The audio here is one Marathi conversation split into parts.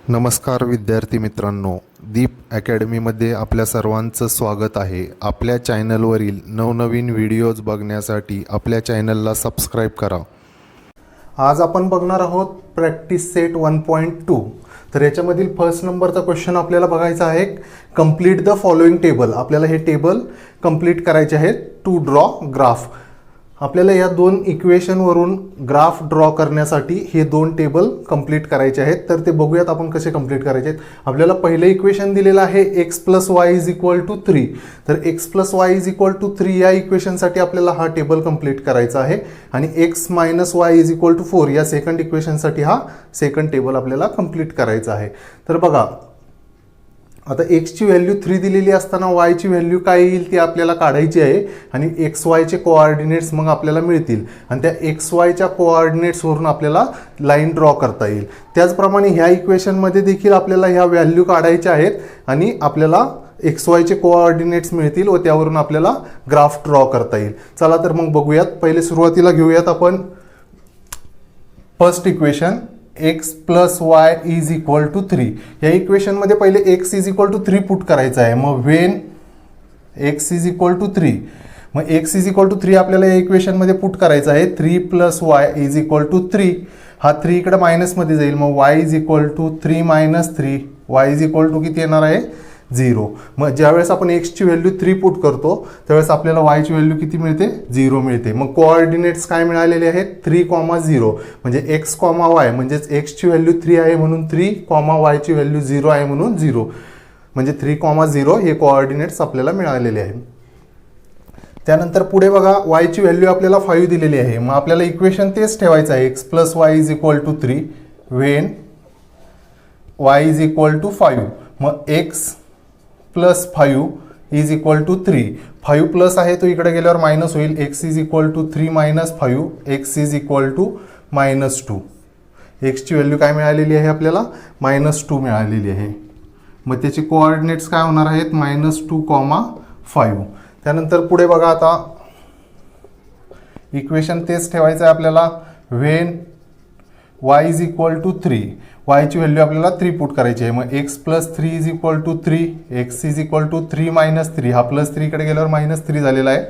नमस्कार विद्यार्थी मित्रांनो, दीप अकॅडमीमध्ये आपल्या सर्वांचं स्वागत आहे. आपल्या चॅनलवरील नवनवीन व्हिडिओज बघण्यासाठी आपल्या चॅनलला सबस्क्राईब करा. आज आपण बघणार आहोत प्रॅक्टिस सेट 1.2. तर याच्यामधील फर्स्ट नंबरचा क्वेश्चन आपल्याला बघायचा आहे. Complete the following table. आपल्याला हे टेबल कंप्लीट करायचे आहेत टू ड्रॉ ग्राफ. आपल्याला या दोन इक्वेशनवरून ग्राफ ड्रॉ करण्यासाठी हे दोन टेबल कंप्लीट करायचे आहेत. तर ते बघूयात आपण कसे कंप्लीट करायचे आहेत. आपल्याला पहिलं इक्वेशन दिलेलं आहे x + y = 3. तर x + y = 3 या इक्वेशनसाठी आपल्याला हा टेबल कंप्लीट करायचा आहे आणि x - y = 4 या सेकंड इक्वेशनसाठी हा सेकंड टेबल आपल्याला कंप्लीट करायचा आहे. तर बघा, आता x ची व्हॅल्यू 3 दिलेली असताना y ची व्हॅल्यू काय येईल ती आपल्याला काढायची आहे आणि xy चे कोऑर्डिनेट्स मग आपल्याला मिळतील आणि त्या xy च्या कोऑर्डिनेट्सवरून आपल्याला लाईन ड्रॉ करता येईल. त्याचप्रमाणे ह्या इक्वेशनमध्ये देखील आपल्याला ह्या व्हॅल्यू काढायच्या आहेत आणि आपल्याला xy चे कोऑर्डिनेट्स मिळतील व त्यावरून आपल्याला ग्राफ ड्रॉ करता येईल. चला तर मग बघूयात. पहिले सुरुवातीला घेऊयात आपण फर्स्ट इक्वेशन x + y = 3. या इक्वेशनमध्ये पहिले x = 3 पुट करायचं आहे. मग वेन x = 3, मग x = 3 आपल्याला या इक्वेशनमध्ये पुट करायचं आहे. 3 + y = 3. हा 3 इकडे मायनसमध्ये जाईल. मग y = 3 - 3. y = किती येणार आहे? 0. मग ज्यावेळेस आपण x ची व्हॅल्यू 3 पुट करतो त्यावेळेस आपल्याला y ची व्हॅल्यू किती मिळते? 0 मिळते. मग कोऑर्डिनेट्स काय मिळालेले आहेत? 3, 0 म्हणजे x, y म्हणजेच x ची व्हॅल्यू 3 आहे म्हणून 3, y ची व्हॅल्यू 0 आहे म्हणून 0 म्हणजे 3, 0 हे कोऑर्डिनेट्स आपल्याला मिळालेले आहेत. त्यानंतर पुढे बघा, y ची व्हॅल्यू आपल्याला 5 दिलेली आहे. मग आपल्याला इक्वेशन तेच ठेवायचं आहे. x + y = 3 Wien y = 5. मग x + 5 = 3. 5 प्लस आहे तो इकडे गेल्यावर मायनस होईल. x = 3 - 5. x = -2. x ची व्हॅल्यू काय मिळालेली आहे आपल्याला? -2 मिळालेली आहे. मग त्याचे कोऑर्डिनेट्स काय होणार आहेत? -2, 5. त्यानंतर पुढे बघा, आता इक्वेशन तेच ठेवायचं आहे आपल्याला. Wien y = 3. y ची व्हॅल्यू आपल्याला 3 पुट करायची आहे. मग x + 3 = 3. x = 3 - 3. हा +3 इकडे गेल्यावर -3 झालेला आहे.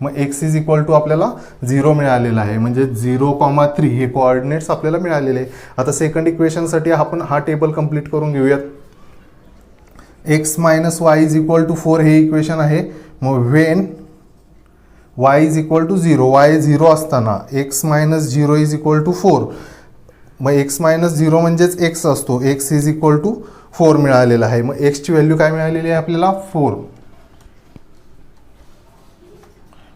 मग x = आपल्याला 0 मिळालेला आहे. म्हणजे 0, 3 हे कोऑर्डिनेट्स आपल्याला मिळालेले आहे. आता सेकंड इक्वेशनसाठी आपण हा टेबल कंप्लीट करून घेऊयात. x - y = 4 हे इक्वेशन आहे. मग वेन y = 0. y 0 असताना x - 0 = 4. मग x - 0 म्हणजेच x असतो. x = 4 मिळालेला आहे. मग x ची व्हॅल्यू काय मिळालेली आहे आपल्याला? 4.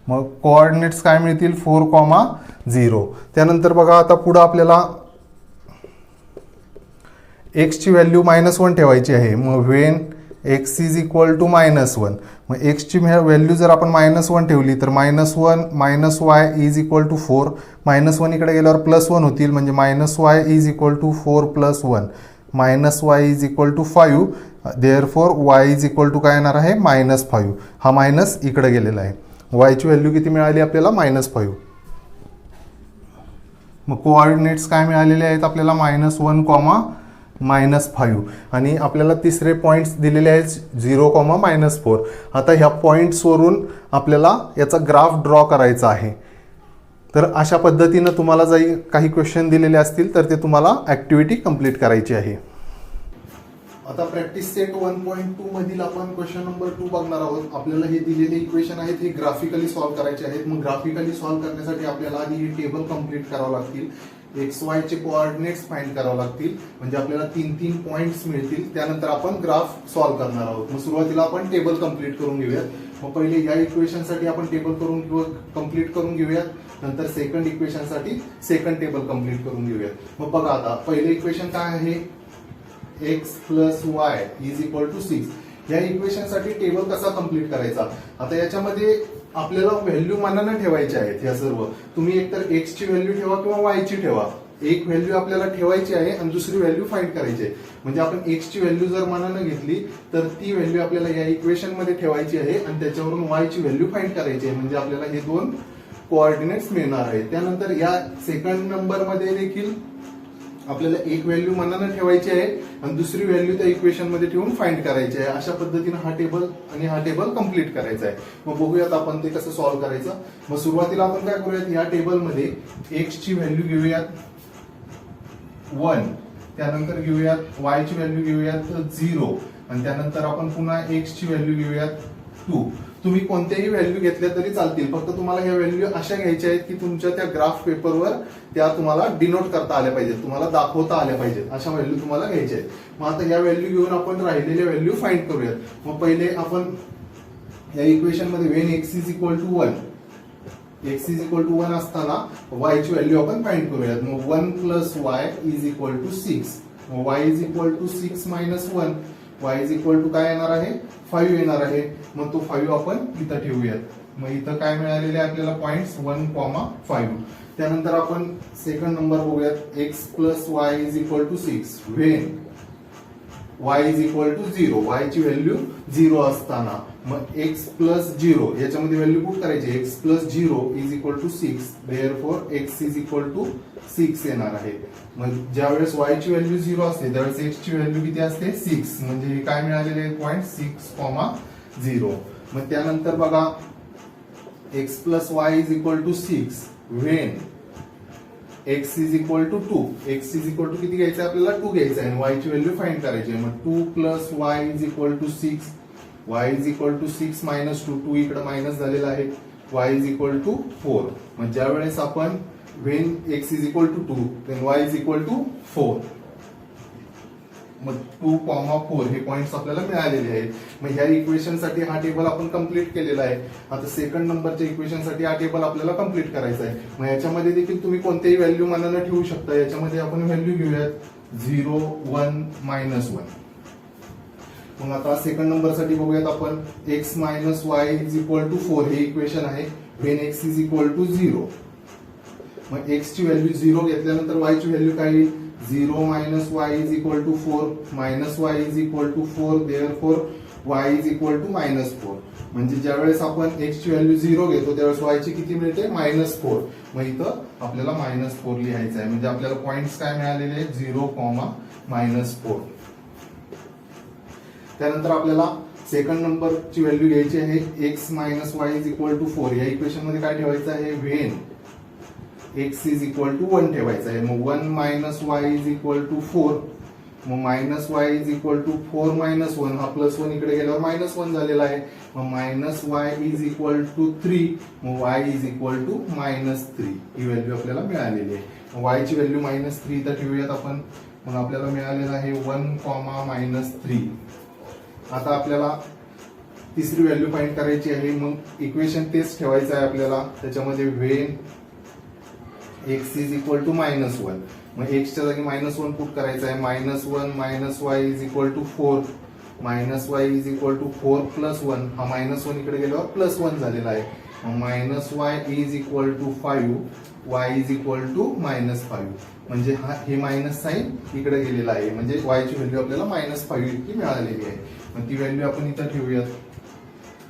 मग कोऑर्डिनेट्स काय मिळतील? 4, 0. त्यानंतर बघा, आता पुढे आपल्याला x ची व्हॅल्यू -1 ठेवायची आहे. मग वेन x = -1. मग x ची व्हॅल्यू जर आपण -1 ठेवली तर -1 - y = 4. -1 इकडे गेल्यावर +1 होतील म्हणजे -y = 4 + 1 -y = 5. देअरफॉर y = काय येणार आहे? -5. हा मायनस इकडे गेलेला आहे. y ची व्हॅल्यू किती मिळाली आपल्याला? -5. मग कोऑर्डिनेट्स काय मिळालेले आहेत आपल्याला? -1, -5 आणि आपल्याला तिसरे पॉईंट्स दिलेले आहेत 0, -4. आता ह्या पॉईंट्सवरून आपल्याला याचा ग्राफ ड्रॉ करायचा आहे. तर अशा पद्धतीनं तुम्हाला जर काही क्वेश्चन दिलेले असतील तर ते तुम्हाला ॲक्टिव्हिटी कंप्लीट करायची आहे. आता प्रॅक्टिस सेट 1.2 मधील आपण क्वेश्चन नंबर 2 बघणार आहोत. आपल्याला हे दिलेले इक्वेशन आहेत हे ग्राफिकली सॉल्व्ह करायचे आहेत. मग ग्राफिकली सॉल्व्ह करण्यासाठी आपल्याला आधी हे टेबल कंप्लीट करावं लागतील. XY चे कोऑर्डिनेट्स फाइंड करावे लागतील म्हणजे आपल्याला 3 पॉईंट्स मिळतील. त्यानंतर आपण ग्राफ सॉल्व्ह करणार आहोत. मग सुरुवातीला आपण टेबल कंप्लीट करून घेऊयात. मग पहिले या इक्वेशनसाठी आपण टेबल कंप्लीट करून घेऊयात. नंतर सेकंड इक्वेशनसाठी सेकंड टेबल कंप्लीट करून घेऊयात. मग बघा, आता पहिले इक्वेशन काय आहे? x + y = 6. या इक्वेशनसाठी टेबल कसा कंप्लीट करायचा? आता याच्यामध्ये आपल्याला व्हॅल्यू मनानं ठेवायच्या आहेत. या सर्व तुम्ही एकतर x ची व्हॅल्यू ठेवा किंवा y ची ठेवा. एक व्हॅल्यू आपल्याला ठेवायची आहे आणि दुसरी व्हॅल्यू फाइंड करायची आहे. म्हणजे आपण x ची व्हॅल्यू जर मनानं घेतली तर ती व्हॅल्यू आपल्याला या इक्वेशन मध्ये ठेवायची आहे आणि त्याच्यावरून y ची व्हॅल्यू फाइंड करायची आहे. म्हणजे आपल्याला हे दोन कोऑर्डिनेट्स मिळणार आहेत. त्यानंतर या सेकंड नंबर मध्ये देखील आपल्याला एक व्हॅल्यू मनानं ठेवायची आहे आणि दुसरी व्हॅल्यू त्या इक्वेशन मध्ये ठेवून फाइंड करायची आहे. अशा पद्धतीने हा टेबल आणि हा टेबल कम्प्लीट करायचा आहे. मग बघूयात आपण ते कसं सॉल्व्ह करायचं. मग सुरुवातीला आपण काय करूयात, या टेबलमध्ये एक्स ची व्हॅल्यू घेऊयात 1, त्यानंतर घेऊयात y ची व्हॅल्यू घेऊयात 0 आणि त्यानंतर आपण पुन्हा x ची व्हॅल्यू घेऊयात 2. तुम्ही कोणत्याही व्हॅल्यू घेतल्या तरी चालतील, फक्त तुम्हाला ह्या व्हॅल्यू अशा घ्यायच्या आहेत की तुमच्या त्या ग्राफ पेपरवर त्या तुम्हाला डिनोट करता आल्या पाहिजेत, तुम्हाला दाखवता आल्या पाहिजेत, अशा व्हॅल्यू तुम्हाला घ्यायच्या आहेत. मग आता ह्या व्हॅल्यू घेऊन आपण राहिलेल्या व्हॅल्यू फाइंड करूयात. मग पहिले आपण या इक्वेशन मध्ये when x is equal to 1 असताना y ची व्हॅल्यू आपण फाइंड करूयात. मग 1 plus y is equal to 6. मग y is equal to 6 minus 1, y is equal to काय येणार आहे, 5 येणार आहे. मग तो 5 आपण इथं ठेवूयात. मग इथं काय मिळालेले आहे आपल्याला पॉइंट्स 1,5. त्यानंतर आपण सेकंड नंबर बघूयात, x plus y is equal to 6 when y is equal to 0, y ची व्हॅल्यू 0 असताना. मग x प्लस 0 याच्यामध्ये व्हॅल्यू पुट करायची, x plus 0 is equal to 6, therefore x is equal to 6 येणार आहे. मग ज्यावेळेस y ची व्हॅल्यू 0 असते त्यावेळेस x ची व्हॅल्यू किती असते, 6. म्हणजे हे काय मिळालेले पॉइंट 6,0. मग त्यानंतर बघा x plus y is equal to 6 when x is equal to 2. x is equal to किती घ्यायचं आपल्याला, 2 घ्यायचं आहे आणि y ची व्हॅल्यू फाइंड करायची आहे. मग 2 plus y is equal to 6, y is equal to 6 minus 2 इकडे मायनस झालेला आहे, y इज इक्वल टू 4. मग ज्या वेळेस आपण when x is equal to 2 then y is equal to 4. मग 2,4 हे पॉइंट्स आपल्याला मिळालेले आहेत. मग ह्या इक्वेशन साठी हा टेबल आपण कम्प्लीट केलेला आहे. आता सेकंड नंबरच्या इक्वेशन साठी हा टेबल आपल्याला कम्प्लीट करायचा आहे. मग याच्यामध्ये देखील तुम्ही कोणत्याही व्हॅल्यू मनानं ठेवू शकता. याच्यामध्ये आपण व्हॅल्यू घेऊयात 0, 1, -1. मग आता सेकंड नंबर साठी बघूयात आपण, x minus y is equal to 4 हे इक्वेशन आहे when x is equal to 0. मग x ची व्हॅल्यू 0 घेतल्यानंतर y ची व्हॅल्यू काय येईल, 0 minus y is equal to 4 minus y is equal to 4, therefore y is equal to -4. म्हणजे ज्यावेळेस आपण x ची व्हॅल्यू 0 घेतो त्यावेळेस y ची किती मिळते, -4. मग इथं आपल्याला -4 लिहायचं आहे. म्हणजे आपल्याला पॉइंट्स काय मिळालेले आहेत, 0, -4. त्यानंतर आपल्याला सेकंड नंबरची व्हॅल्यू घ्यायची आहे, x minus y is equal to 4. या इक्वेशन मध्ये काय ठेवायचं आहे, when x is equal to 1 ठेवायचं आहे. मग 1 minus y is equal to 4. मग minus y is equal to 4 minus 1, हा प्लस 1 इकडे गेल्यावर -1 झालेला आहे. मग minus y is equal to 3. मग y इज इक्वल टू -3 ही व्हॅल्यू आपल्याला मिळालेली आहे. मग y ची व्हॅल्यू -3 इथं ठेवूयात आपण. मग आपल्याला मिळालेलं आहे 1, -3. आता आपल्याला तिसरी व्हॅल्यू फाइंड करायची आहे. मग इक्वेशन तेच ठेवायचं आहे आपल्याला. त्याच्यामध्ये when x is equal to -1. मग x च्या जागी -1 पुट करायचं आहे. -1 minus y is equal to 4, minus y is equal to 4 plus 1, हा -1 इकडे गेल्यावर +1 झालेला आहे. Minus y is equal to 5, y is equal to -5. म्हणजे हा हे मायनस साइन इकडे गेलेला आहे. म्हणजे y ची व्हॅल्यू आपल्याला -5 इतकी मिळालेली आहे. मग ती व्हॅल्यू आपण इथं ठेवूयात.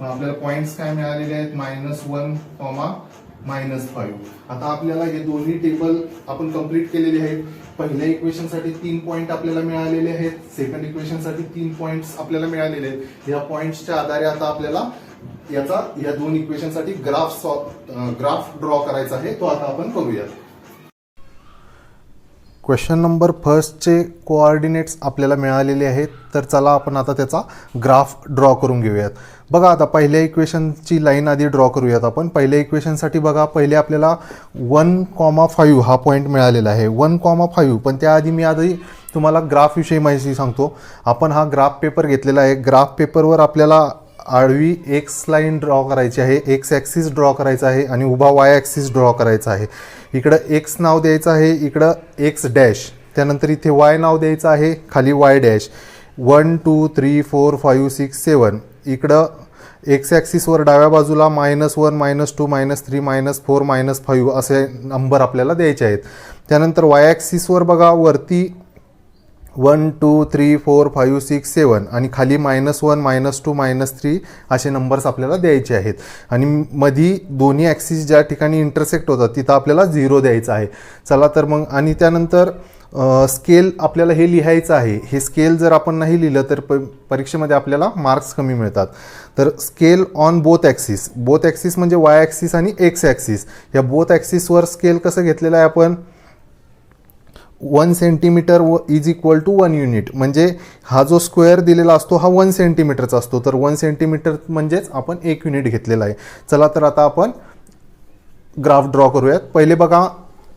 मग आपल्याला पॉइंट्स काय मिळालेले आहेत, -1, -5. आता आपल्याला हे दोन्ही टेबल आपण कंप्लीट केलेले आहेत. पहिल्या इक्वेशन साठी 3 पॉइंट आपल्याला मिळालेले आहेत, सेकंड इक्वेशन साठी 3 पॉइंट्स आपल्याला मिळालेले आहेत. या पॉइंट्सच्या आधारे आता आपल्याला या दोन इक्वेशन साठी ग्राफ ड्रॉ करायचा आहे. तो आता आपण करूयात. क्वेश्चन नंबर फर्स्टचे कोऑर्डिनेट्स आपल्याला मिळालेले आहेत. तर चला आपण आता त्याचा ग्राफ ड्रॉ करून घेऊयात. बघा आता पहिल्या इक्वेशनची लाईन आधी ड्रॉ करूयात आपण. पहिल्या इक्वेशनसाठी बघा पहिले आपल्याला 1,5 हा पॉईंट मिळालेला आहे, 1,5. पण त्याआधी मी आधी तुम्हाला ग्राफविषयी माहिती सांगतो. आपण हा ग्राफ पेपर घेतलेला आहे. ग्राफ पेपरवर आपल्याला आडवी एक्स लाईन ड्रॉ करायची आहे, एक्स ॲक्सिस ड्रॉ करायचा आहे आणि उभा वाय ॲक्सिस ड्रॉ करायचा आहे. इकडं एक्स नाव द्यायचं आहे, इकडं एक्स डॅश, त्यानंतर इथे वाय नाव द्यायचं आहे, खाली वाय डॅश. 1, 2, 3, 4, 5, 6, 7. इकडं एक्स ॲक्सिसवर डाव्या बाजूला -1, -2, -3, -4, -5 असे नंबर आपल्याला द्यायचे आहेत. त्यानंतर वाय ॲक्सिसवर बघा वरती 1 2 3 4 5 6 7 आणि खाली -1 -2 -3 असे नंबर्स आपल्याला द्यायचे आहेत. आणि मधी दोन्ही ॲक्सिस ज्या ठिकाणी इंटरसेक्ट होतात तिथं आपल्याला 0 द्यायचं आहे. चला तर मग, आणि त्यानंतर स्केल आपल्याला हे लिहायचं आहे. हे स्केल जर आपण नाही लिहिलं तर परीक्षेमध्ये आपल्याला मार्क्स कमी मिळतात. तर स्केल ऑन बोथ ॲक्सिस म्हणजे वाय ॲक्सिस आणि एक्स ॲक्सिस, या बोथ ॲक्सिसवर स्केल कसं घेतलेलं आहे आपण, 1 centimetre is equal to 1 unit. म्हणजे हा जो स्क्वेअर दिलेला असतो हा 1 सेंटीमीटरचा असतो, तर 1 सेंटीमीटर म्हणजेच आपण 1 युनिट घेतलेला आहे. चला तर आता आपण ग्राफ ड्रॉ करूयात. पहिले बघा,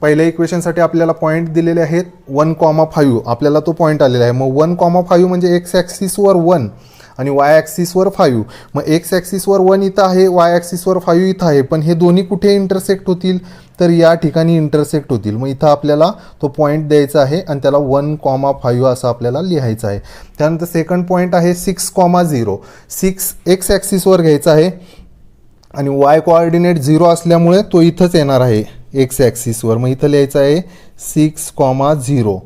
पहिल्या इक्वेशनसाठी आपल्याला पॉईंट दिलेले आहेत 1,5, आपल्याला तो पॉईंट आलेला आहे. मग 1,5 म्हणजे एक्स ॲक्सिसवर 1 आणि वाय ॲक्सिसवर 5. मग एक्स ॲक्सिसवर 1 इथं आहे, वाय ॲक्सिसवर 5 इथं आहे, पण हे दोन्ही कुठे इंटरसेक्ट होतील, तर या ठिकाणी इंटरसेक्ट होतील. मग इथं आपल्याला तो पॉईंट द्यायचा आहे आणि त्याला 1,5 असं आपल्याला लिहायचं आहे. त्यानंतर सेकंड पॉईंट आहे 6,0. 6 एक्स ॲक्सिसवर घ्यायचा आहे आणि वाय कोऑर्डिनेट 0 असल्यामुळे तो इथंच येणार आहे एक्स ॲक्सिसवर. मग इथं लिहायचं आहे 6,0.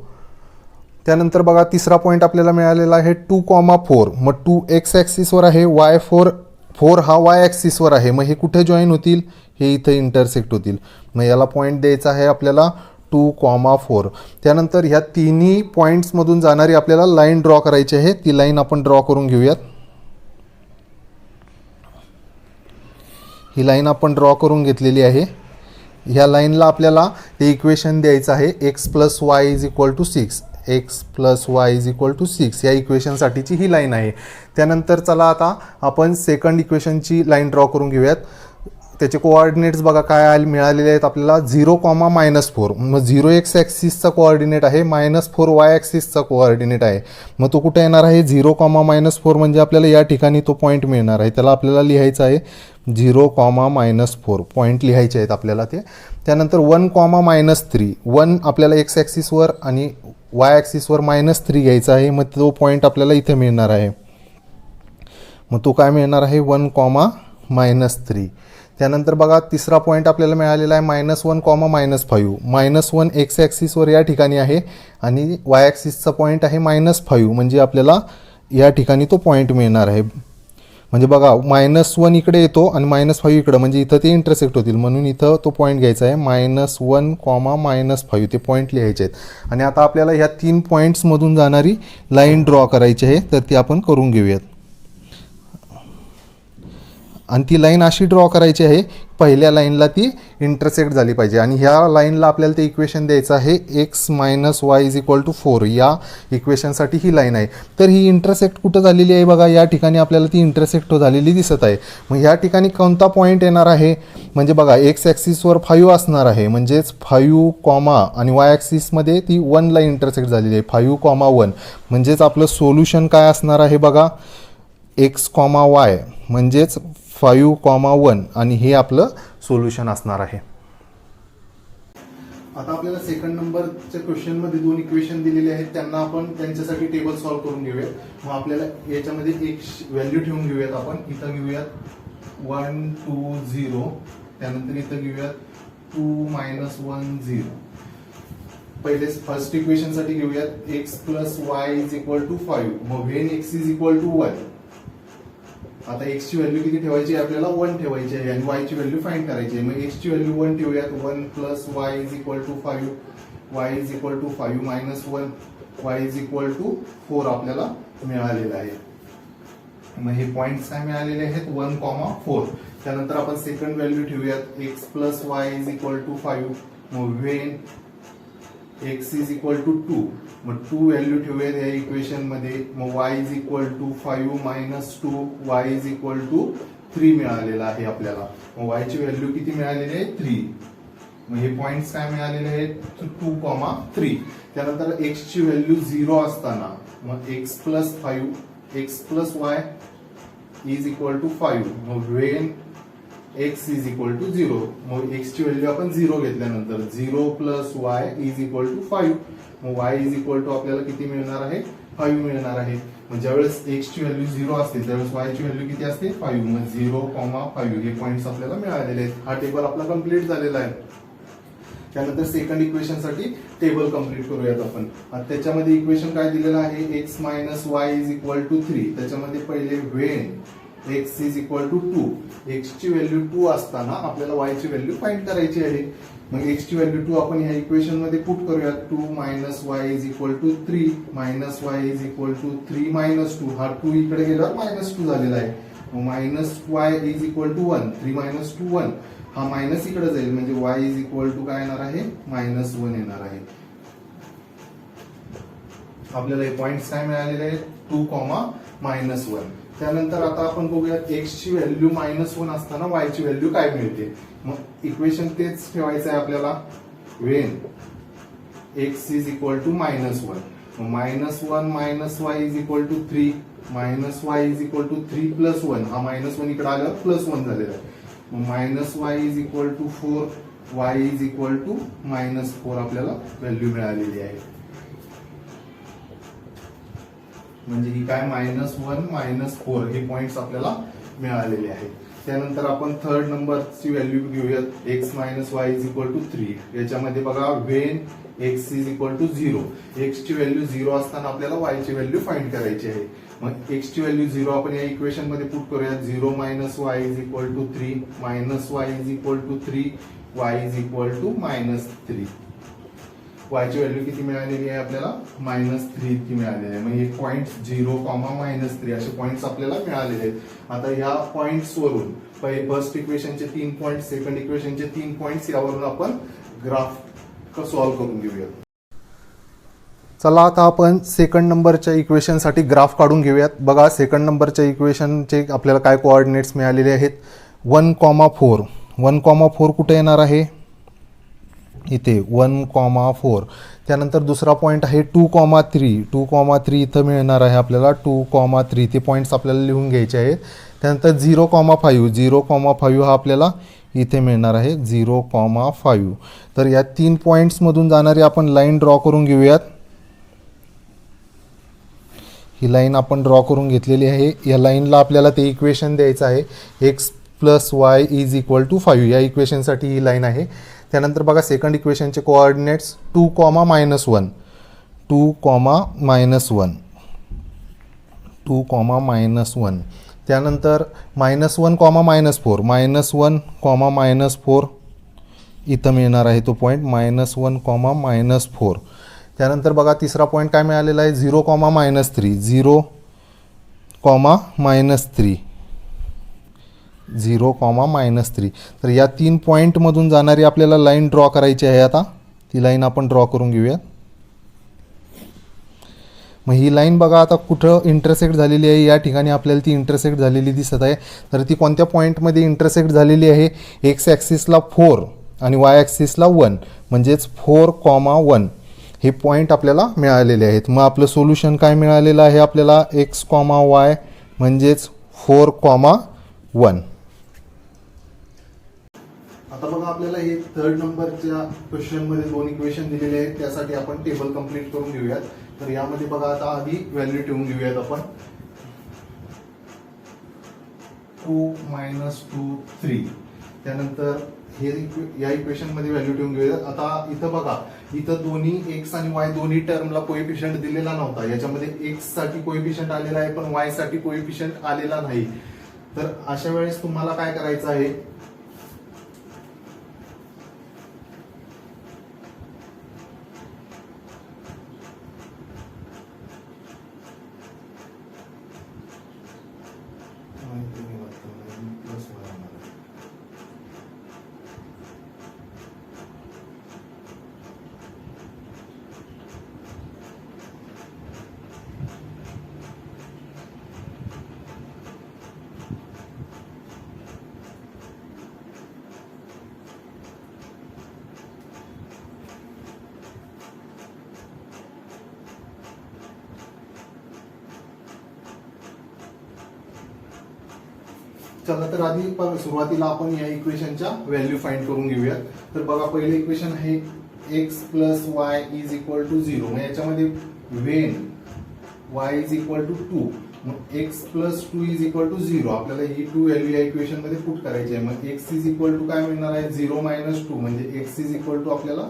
त्यानंतर बघा तिसरा पॉईंट आपल्याला मिळालेला आहे 2,4. मग 2 एक्स ॲक्सिसवर आहे, वाय 4 हा वाय ॲक्सिसवर आहे. मग हे कुठे जॉईन होतील, हे इथं इंटरसेक्ट होतील. मग याला पॉईंट द्यायचा आहे आपल्याला 2,4. त्यानंतर ह्या तिन्ही पॉईंट्समधून जाणारी आपल्याला लाईन ड्रॉ करायची आहे. ती लाईन आपण ड्रॉ करून घेऊयात. ही लाईन आपण ड्रॉ करून घेतलेली आहे. ह्या लाईनला आपल्याला ते इक्वेशन द्यायचं आहे x + y = 6. x + y = 6 या इक्वेशनसाठीची ही लाईन आहे. त्यानंतर चला आता आपण सेकंड इक्वेशनची लाईन ड्रॉ करून घेऊयात. त्याचे कोऑर्डिनेट्स बघा काय मिळालेले आहेत आपल्याला, 0, -4. मग 0 एक्स ॲक्सिसचा कोऑर्डिनेट आहे, -4 वाय ॲक्सिसचा कोऑर्डिनेट आहे. मग तो कुठे येणार आहे, 0, -4 म्हणजे आपल्याला या ठिकाणी तो पॉईंट मिळणार आहे. त्याला आपल्याला लिहायचं आहे 0, -4 पॉईंट लिहायचे आहेत आपल्याला ते. त्यानंतर 1, -3. 1 आपल्याला एक्स ॲक्सिसवर आणि वाय ॲक्सिसवर -3 घ्यायचा आहे. मग तो पॉईंट आपल्याला इथे मिळणार आहे. मग तो काय मिळणार आहे, 1, -3. त्यानंतर बघा तिसरा पॉईंट आपल्याला मिळालेला आहे -1, -5. -1 एक्स ॲक्सिसवर या ठिकाणी आहे आणि वाय ॲक्सिसचा पॉईंट आहे -5, म्हणजे आपल्याला या ठिकाणी तो पॉईंट मिळणार आहे. म्हणजे बघा -1 इकडे येतो आणि -5 इकडं, म्हणजे इथं ते इंटरसेक्ट होतील. म्हणून इथं तो पॉईंट घ्यायचा आहे -1, -5 ते पॉईंट लिहायचे आहेत. आणि आता आपल्याला ह्या 3 पॉईंट्समधून जाणारी लाईन ड्रॉ करायची आहे, तर ती आपण करून घेऊयात. आणि ती लाईन अशी ड्रॉ करायची आहे, पहिल्या लाईनला ती इंटरसेक्ट झाली पाहिजे. आणि ह्या लाईनला आपल्याला ते इक्वेशन द्यायचं आहे x - y = 4. या इक्वेशनसाठी ही लाईन आहे. तर ही इंटरसेक्ट कुठं झालेली आहे बघा, या ठिकाणी आपल्याला ती इंटरसेक्ट झालेली दिसत आहे. मग ह्या ठिकाणी कोणता पॉईंट येणार आहे, म्हणजे बघा एक्स ॲक्सिसवर 5 असणार आहे, म्हणजेच 5, आणि वाय ॲक्सिसमध्ये ती 1 ला इंटरसेक्ट झालेली आहे, 5, 1. म्हणजेच आपलं सोल्युशन काय असणार आहे बघा, x, y म्हणजेच 5, 1 आणि हे आपलं सोल्युशन असणार आहे. आता आपल्याला सेकंड नंबरच्या क्वेश्चनमध्ये 2 इक्वेशन दिलेले आहेत, त्यांना आपण त्यांच्यासाठी टेबल सॉल्व्ह करून घेऊयात. मग आपल्याला याच्यामध्ये एक व्हॅल्यू ठेवून घेऊयात. आपण इथं घेऊयात 1, 2, 0. त्यानंतर इथं घेऊयात 2, -1, 0. पहिले फर्स्ट इक्वेशनसाठी घेऊयात x + y = 5. मग व्हेन x = 1. आता x ची व्हॅल्यू किती ठेवायची आहे, आपल्याला 1 ठेवायची आहे आणि y ची व्हॅल्यू फाइंड करायची आहे. मग x ची व्हॅल्यू 1 ठेवूयात. 1 + y = 5, y = 5 -1, y = 4 आपल्याला मिळालेलं आहे. मग हे पॉईंट्स काय मिळालेले आहेत, 1, 4. त्यानंतर आपण सेकंड व्हॅल्यू ठेवूयात x + y = 5. मग व्हेन x = 2. मग 2 व्हॅल्यू ठेवूयात या इक्वेशन मध्ये. मग y = 5 -2, y = 3 मिळालेला आहे आपल्याला. मग y ची व्हॅल्यू किती मिळालेली आहे, 3. मग हे पॉइंट्स काय मिळालेले आहेत, 2, 3. त्यानंतर x ची व्हॅल्यू 0 असताना मग x + y = 5. मग व्हेन x = 0. मग x ची व्हॅल्यू आपण 0 घेतल्यानंतर 0 + y = 5. मग y आपल्याला किती मिळणार आहे, 5 मिळणार आहे. मग ज्यावेळेस x ची व्हॅल्यू 0 असते त्यावेळेस y ची व्हॅल्यू किती असते, 5. मग 0, 5 हे पॉइंट्स आपल्याला मिळालेले आहेत. हा टेबल आपला कंप्लीट झालेला आहे. त्यानंतर सेकंड इक्वेशनसाठी टेबल कम्प्लीट करूयात आपण. आता त्याच्यामध्ये इक्वेशन काय दिलेलं आहे, x minus Y is equal to 3. त्याच्यामध्ये पहिले when x is equal to 2, x ची व्हॅल्यू 2 असताना आपल्याला y ची व्हॅल्यू फाइंड करायची आहे. मग x ची व्हॅल्यू 2 आपण ह्या इक्वेशन मध्ये पुट करूयात. 2 minus Y is equal to 3 minus Y is equal to 3 minus 2. हा 2 इकडे गेल्यावर मायनस 2 झालेला आहे. Minus Y is equal to 1. 3 minus 2 1. हा मायनस इकडे जाईल म्हणजे y इज इक्वल टू काय येणार आहे, मायनस 1 येणार आहे. आपल्याला हे पॉइंट्स काय मिळालेले आहेत, 2, मायनस 1. त्यानंतर आता आपण बघूयात x ची व्हॅल्यू -1 असताना y ची व्हॅल्यू काय मिळते. मग इक्वेशन तेच ठेवायचं आहे आपल्याला. When x is equal to -1, -1 minus y is equal to 3 minus y is equal to 3 plus 1. हा -1 इकडे आल्यावर +1 झालेला आहे. Minus Y is equal to 4, y is equal to -4 आपल्याला व्हॅल्यू मिळालेली आहे. म्हणजे ही काय -1 -4 हे पॉइंट्स आपल्याला मिळालेले आहेत. त्यानंतर आपण थर्ड नंबरची व्हॅल्यू घेऊयात, x minus Y is equal to 3. याच्यामध्ये बघा when x is equal to 0. x ची व्हॅल्यू 0 असताना आपल्याला y ची व्हॅल्यू फाइंड करायची आहे. मग x ची व्हॅल्यू 0 आपण या इक्वेशन मध्ये पुट करूयात. 0 minus Y is equal to 3 minus Y is equal to 3 y is equal to -3. y ची व्हॅल्यू किती मिळालेली आहे आपल्याला, -3 इतकी मिळालेली आहे. म्हणजे पॉइंट 0, -3 असे पॉइंट्स आपल्याला मिळालेले आहेत. आता या पॉइंट्स वरून फर्स्ट इक्वेशनचे 3 पॉइंट्स, सेकंड इक्वेशनचे 3 पॉइंट्स, यावरून आपण ग्राफ सॉल्व्ह करून घेऊयात. चला आता आपण सेकंड नंबरच्या इक्वेशनसाठी ग्राफ काढून घेऊयात. बघा सेकंड नंबरच्या इक्वेशनचे आपल्याला काय कोऑर्डिनेट्स मिळालेले आहेत. 1,4. 1,4 कुठे येणार आहे, इथे 1,4. त्यानंतर दुसरा पॉईंट आहे 2,3. 2,3 इथं मिळणार आहे आपल्याला. 2,3 ते पॉईंट्स आपल्याला लिहून घ्यायचे आहेत. त्यानंतर 0,5. 0,5 हा आपल्याला इथे मिळणार आहे 0,5. तर या 3 पॉईंट्समधून जाणारी आपण लाईन ड्रॉ करून घेऊयात. ही लाईन आपण ड्रॉ करून घेतलेली आहे. या लाईनला आपल्याला ते इक्वेशन द्यायचं आहे, x plus y is equal to 5. या इक्वेशनसाठी ही लाईन आहे. त्यानंतर बघा सेकंड इक्वेशनचे कोऑर्डिनेट्स 2, -1. 2, -1. 2, -1. त्यानंतर -1, -4. -1, -4 इथं मिळणार आहे तो पॉईंट. -1, -4. त्यानंतर बघा तिसरा पॉईंट काय मिळालेला आहे, 0, -3. 0, -3. 0, -3. तर या 3 पॉईंटमधून जाणारी आपल्याला लाईन ड्रॉ करायची आहे. आता ती लाईन आपण ड्रॉ करून घेऊया. मग ही लाईन बघा आता कुठं इंटरसेक्ट झालेली आहे, या ठिकाणी आपल्याला ती इंटरसेक्ट झालेली दिसत आहे. तर ती कोणत्या पॉईंटमध्ये इंटरसेक्ट झालेली आहे, एक्स ॲक्सिसला 4 आणि वाय ॲक्सिसला 1, म्हणजेच 4, 1 हे पॉईंट आपल्याला मिळालेले आहेत. मग आपलं सोल्युशन काय मिळालेलं आहे आपल्याला, x, y म्हणजेच 4, 1. आता बघा आपल्याला हे थर्ड नंबरच्या क्वेश्चनमध्ये 2 इक्वेशन दिलेले आहेत. त्यासाठी आपण टेबल कम्प्लीट करून घेऊयात. तर यामध्ये बघा आता आधी व्हॅल्यू ठेवून घेऊयात आपण. 2 - 2 3. त्यानंतर हे या इक्वेशन मध्ये व्हॅल्यू ठेवून घेऊयात. आता इथं बघा, इथं दोन्ही x आणि y दोन्ही टर्मला कोएफिशियंट दिलेला नव्हता. याच्यामध्ये x साठी कोएफिशियंट आलेला आहे पण y साठी कोएफिशियंट आलेला नाही. तर अशा वेळेस तुम्हाला काय करायचं आहे, चला तर आधी सुरुवातीला आपण या इक्वेशनच्या व्हॅल्यू फाइंड करून घेऊयात. तर बघा पहिलं इक्वेशन आहे x plus y is equal to 0. याच्यामध्ये when y is equal to 2 मग x plus two is equal to 0. आपल्याला ही टू व्हॅल्यू या इक्वेशन मध्ये पुट करायची आहे. मग एक्स इज इक्वल टू काय मिळणार आहे 0 मायनस 2 म्हणजे एक्स इज इक्वल टू आपल्याला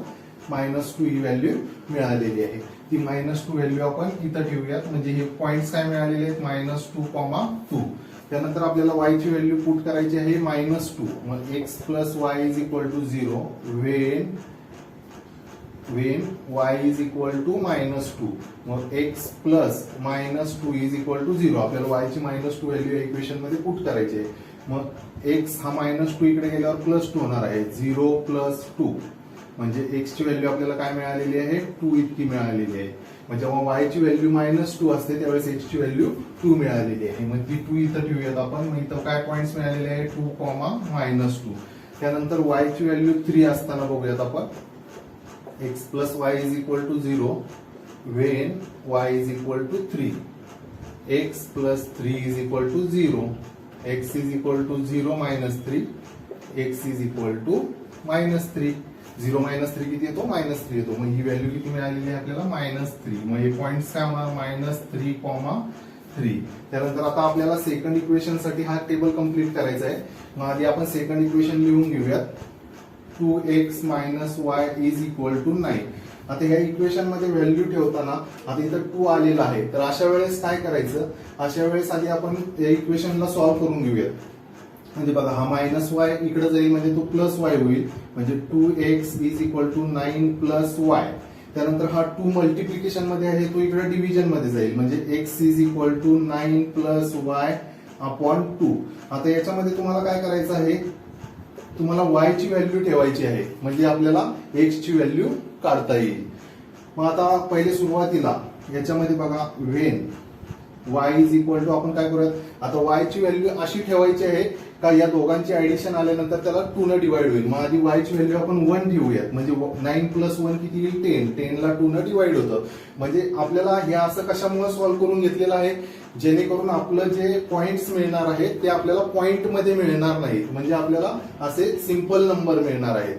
-2 ही व्हॅल्यू मिळालेली आहे. ती -2 व्हॅल्यू आपण इथं ठेवूयात. म्हणजे हे पॉइंट्स काय मिळालेले आहेत -2, 2. त्यानंतर आपल्याला y ची व्हॅल्यू पुट करायची आहे -2. मग x plus y is equal to 0 when y is equal to -2. मग x plus -2 is equal to 0. आपल्याला y ची -2 व्हॅल्यू इक्वेशन मध्ये पुट करायची आहे. मग x हा -2 इकडे गेल्यावर +2 होणार आहे. 0 + 2 म्हणजे x ची व्हॅल्यू आपल्याला काय मिळालेली आहे 2 इतकी मिळालेली आहे. म्हणजे जेव्हा y ची व्हॅल्यू -2 असते त्यावेळेस x ची व्हॅल्यू 2 मिळालेली आहे. मग ती 2 इथं ठेवूयात आपण. मग इथं काय पॉइंट्स मिळालेले आहे 2, -2. त्यानंतर y ची व्हॅल्यू 3 असताना बघूयात आपण. x plus y is equal to 0 when y is equal to 3. x plus 3 is equal to 0. x is equal to 0 minus 3. x is equal to -3. 0 minus 3 किती येतो -3 येतो. मग ही व्हॅल्यू किती मिळालेली आहे आपल्याला -3. मग हे पॉइंट्स काय होणार -3, 3. त्यानंतर आता आपल्याला सेकंड इक्वेशन साठी हा टेबल कम्प्लीट करायचा आहे. मग आधी आपण सेकंड इक्वेशन लिहून घेऊयात. 2x minus y is equal to 9. आता या इक्वेशन मध्ये व्हॅल्यू ठेवताना आता इथं 2 आलेला आहे. तर अशा वेळेस काय करायचं अशा वेळेस आधी आपण या इक्वेशनला सॉल्व्ह करून घेऊयात. म्हणजे बघा हा -y इकडे जाईल म्हणजे तो +y होईल. म्हणजे 2x is equal to 9 plus y. त्यानंतर हा 2 मल्टिप्लिकेशन मध्ये आहे तो इकडे डिव्हिजन मध्ये जाईल. म्हणजे x is equal to 9 plus y upon 2. आता याच्यामध्ये तुम्हाला काय करायचं आहे तुम्हाला y ची व्हॅल्यू ठेवायची आहे. म्हणजे आपल्याला x ची व्हॅल्यू काढता येईल. मग आता पहिले सुरुवातीला याच्यामध्ये बघा when y is equal to आपण काय करूयात आता y ची व्हॅल्यू अशी ठेवायची आहे का या दोघांची ऍडिशन आल्यानंतर त्याला 2 ने डिवाइड होईल. मग आधी y ची व्हॅल्यू आपण 1 ठेवूयात. म्हणजे 9 + 1 किती येईल 10. 10 ला 2 ने डिवाइड होतं. म्हणजे आपल्याला हे असं कशामुळे सॉल्व्ह करून घेतलेलं आहे जेणेकरून आपलं जे पॉइंट्स मिळणार आहेत ते आपल्याला पॉइंट मध्ये मिळणार नाहीत. म्हणजे आपल्याला असे सिंपल नंबर मिळणार आहेत.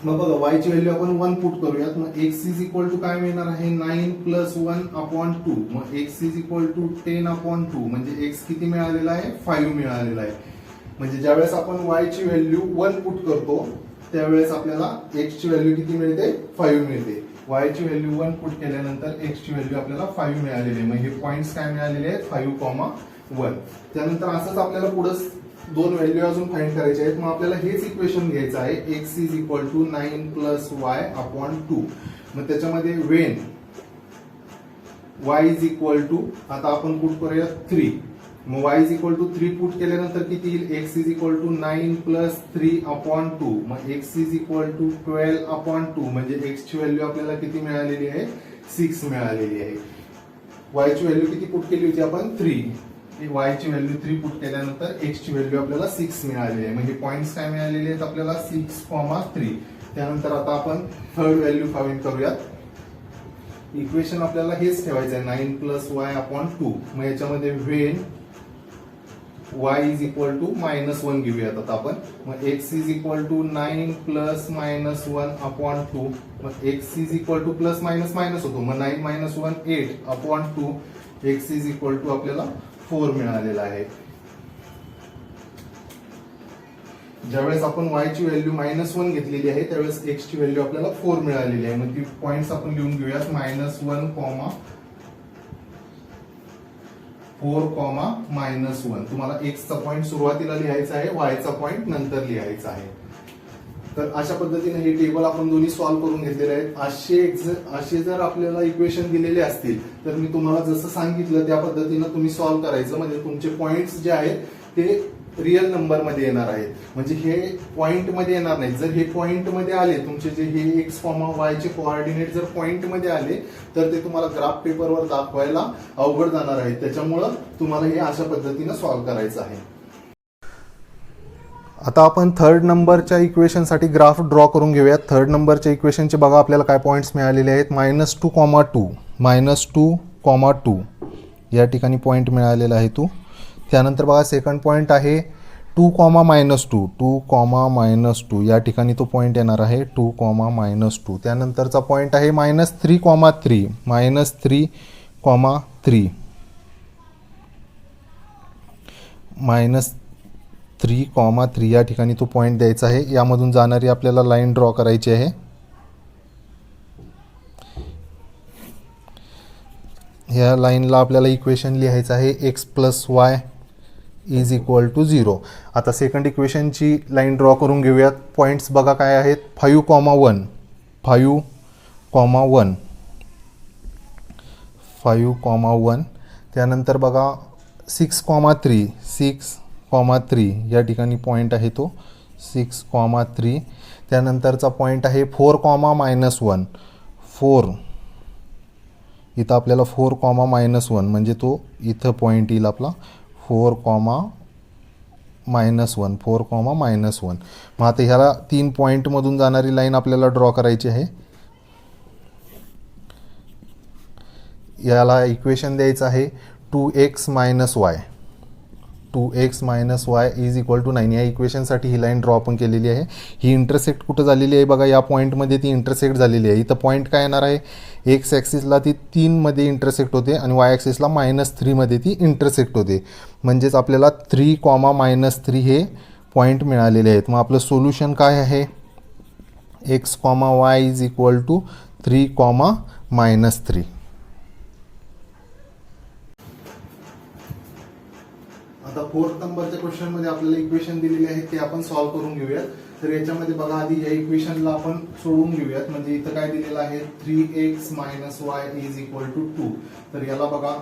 मग बघा y ची व्हॅल्यू आपण 1 पुट करूयात. मग x इज इक्वल टू काय मिळणार आहे 9 + 1 upon 2. मग x is equal to 10 upon 2 म्हणजे x किती मिळालेला आहे 5 मिळालेला आहे. म्हणजे ज्यावेळेस आपण y ची व्हॅल्यू 1 पुट करतो त्यावेळेस आपल्याला x ची व्हॅल्यू किती मिळते 5 मिळते. y ची व्हॅल्यू 1 पुट केल्यानंतर x ची व्हॅल्यू आपल्याला 5 मिळालेली आहे. मग हे पॉइंट्स काय मिळालेले आहेत 5, 1. त्यानंतर असंच आपल्याला पुढे 2 व्हॅल्यू अजून फाइंड करायचे आहेत. मग आपल्याला हेच इक्वेशन घ्यायचं आहे x is equal to 9 plus y upon 2. मग त्याच्यामध्ये when y is equal to आता आपण पुट करूया 3. मग y is equal to 3 put केल्यानंतर किती येईल x is equal to 9 plus 3 upon 2. मग x is equal to 12 upon 2 म्हणजे x ची व्हॅल्यू आपल्याला किती मिळालेली आहे 6 मिळालेली आहे. y ची व्हॅल्यू किती पुट केली होती आपण 3. y ची व्हॅल्यू 3 पुट केल्यानंतर x ची व्हॅल्यू आपल्याला 6 मिळालेली आहे. म्हणजे पॉइंट्स काय मिळालेले आहेत आपल्याला 6, 3. त्यानंतर आता आपण थर्ड व्हॅल्यू फाइंड करूयात. इक्वेशन आपल्याला हेच ठेवायचं आहे 9 plus y upon 2. मग याच्यामध्ये when y is equal to -1 घेऊयात आता आपण. मग x is equal to 9 plus -1 upon 2. मग x is equal to plus minus minus होतो. मग 9 - 1 8 upon 2. x is equal to आपल्याला 4 मिळालेला आहे. ज्यावेळेस आपण y ची व्हॅल्यू -1 घेतलेली आहे त्यावेळेस x ची व्हॅल्यू आपल्याला 4 मिळालेली आहे. मग ती पॉइंट्स आपण लिहून घेऊयात -1, 4, -1. तुम्हाला x चा पॉइंट सुरुवातीला लिहायचा आहे y चा पॉइंट नंतर लिहायचा आहे. तर अशा पद्धतीने हे टेबल आपण दोन्ही सॉल्व्ह करून घेतलेले आहेत. असे जर आपल्याला इक्वेशन दिलेले असतील तर मी तुम्हाला जसं सांगितलं त्या पद्धतीनं तुम्ही सॉल्व्ह करायचं. म्हणजे तुमचे पॉइंट्स जे आहेत ते रिअल नंबर मध्ये येणार आहेत. म्हणजे हे पॉइंट मध्ये येणार नाहीत. जर हे पॉइंट मध्ये आले तुमचे जे हे x, y चे कोऑर्डिनेट जर पॉइंट मध्ये आले तर ते तुम्हाला ग्राफ पेपरवर दाखवायला अवघड जाणार आहे. त्याच्यामुळं तुम्हाला हे अशा पद्धतीनं सॉल्व्ह करायचं आहे. आता आपण थर्ड नंबरच्या इक्वेशनसाठी ग्राफ ड्रॉ करून घेऊयात. थर्ड नंबरच्या इक्वेशनचे बघा आपल्याला काय पॉईंट्स मिळालेले आहेत -2, या ठिकाणी पॉईंट मिळालेला आहे तो. त्यानंतर बघा सेकंड पॉईंट आहे 2, -2 या ठिकाणी तो पॉईंट येणार आहे 2, -2. त्यानंतरचा पॉईंट आहे -3, -3 -3,3 या ठिकाणी तो पॉईंट द्यायचा आहे. यामधून जाणारी आपल्याला लाईन ड्रॉ करायची आहे. ह्या लाईनला आपल्याला इक्वेशन लिहायचं आहे x + y = 0. आता सेकंड इक्वेशनची लाईन ड्रॉ करून घेऊयात. पॉईंट्स बघा काय आहेत. 5,1 5,1 त्यानंतर बघा 6,3 या ठिकाणी पॉईंट आहे तो 6,3. त्यानंतरचा पॉईंट आहे 4,-1 4. इथं आपल्याला 4,-1 म्हणजे तो इथं पॉईंट येईल आपला 4,-1. मग आता ह्याला 3 पॉईंटमधून जाणारी लाईन आपल्याला ड्रॉ करायची आहे. याला इक्वेशन द्यायचं आहे 2x - y = 9. या इक्वेशनसाठी ही लाईन ड्रॉ आपण केलेली आहे. ही इंटरसेक्ट कुठं झालेली आहे बघा, या पॉईंटमध्ये ती इंटरसेक्ट झालेली आहे. इथं पॉईंट काय येणार आहे, एक्स ॲक्सिसला ती 3 मध्ये इंटरसेक्ट होते आणि वाय ॲक्सिसला -3 मध्ये ती इंटरसेक्ट होते. म्हणजेच आपल्याला 3,-3 हे पॉईंट मिळालेले आहेत. मग आपलं सोल्युशन काय आहे, x, y = 3,-3. आता 4th नंबरच्या क्वेश्चनमध्ये आपल्याला इक्वेशन दिलेली आहेत ते आपण सॉल्व्ह करून घेऊयात. तर याच्यामध्ये बघा आधी या इक्वेशनला आपण सोडवून घेऊयात. म्हणजे इथं काय दिलेलं आहे 3x - y = 2. तर याला बघा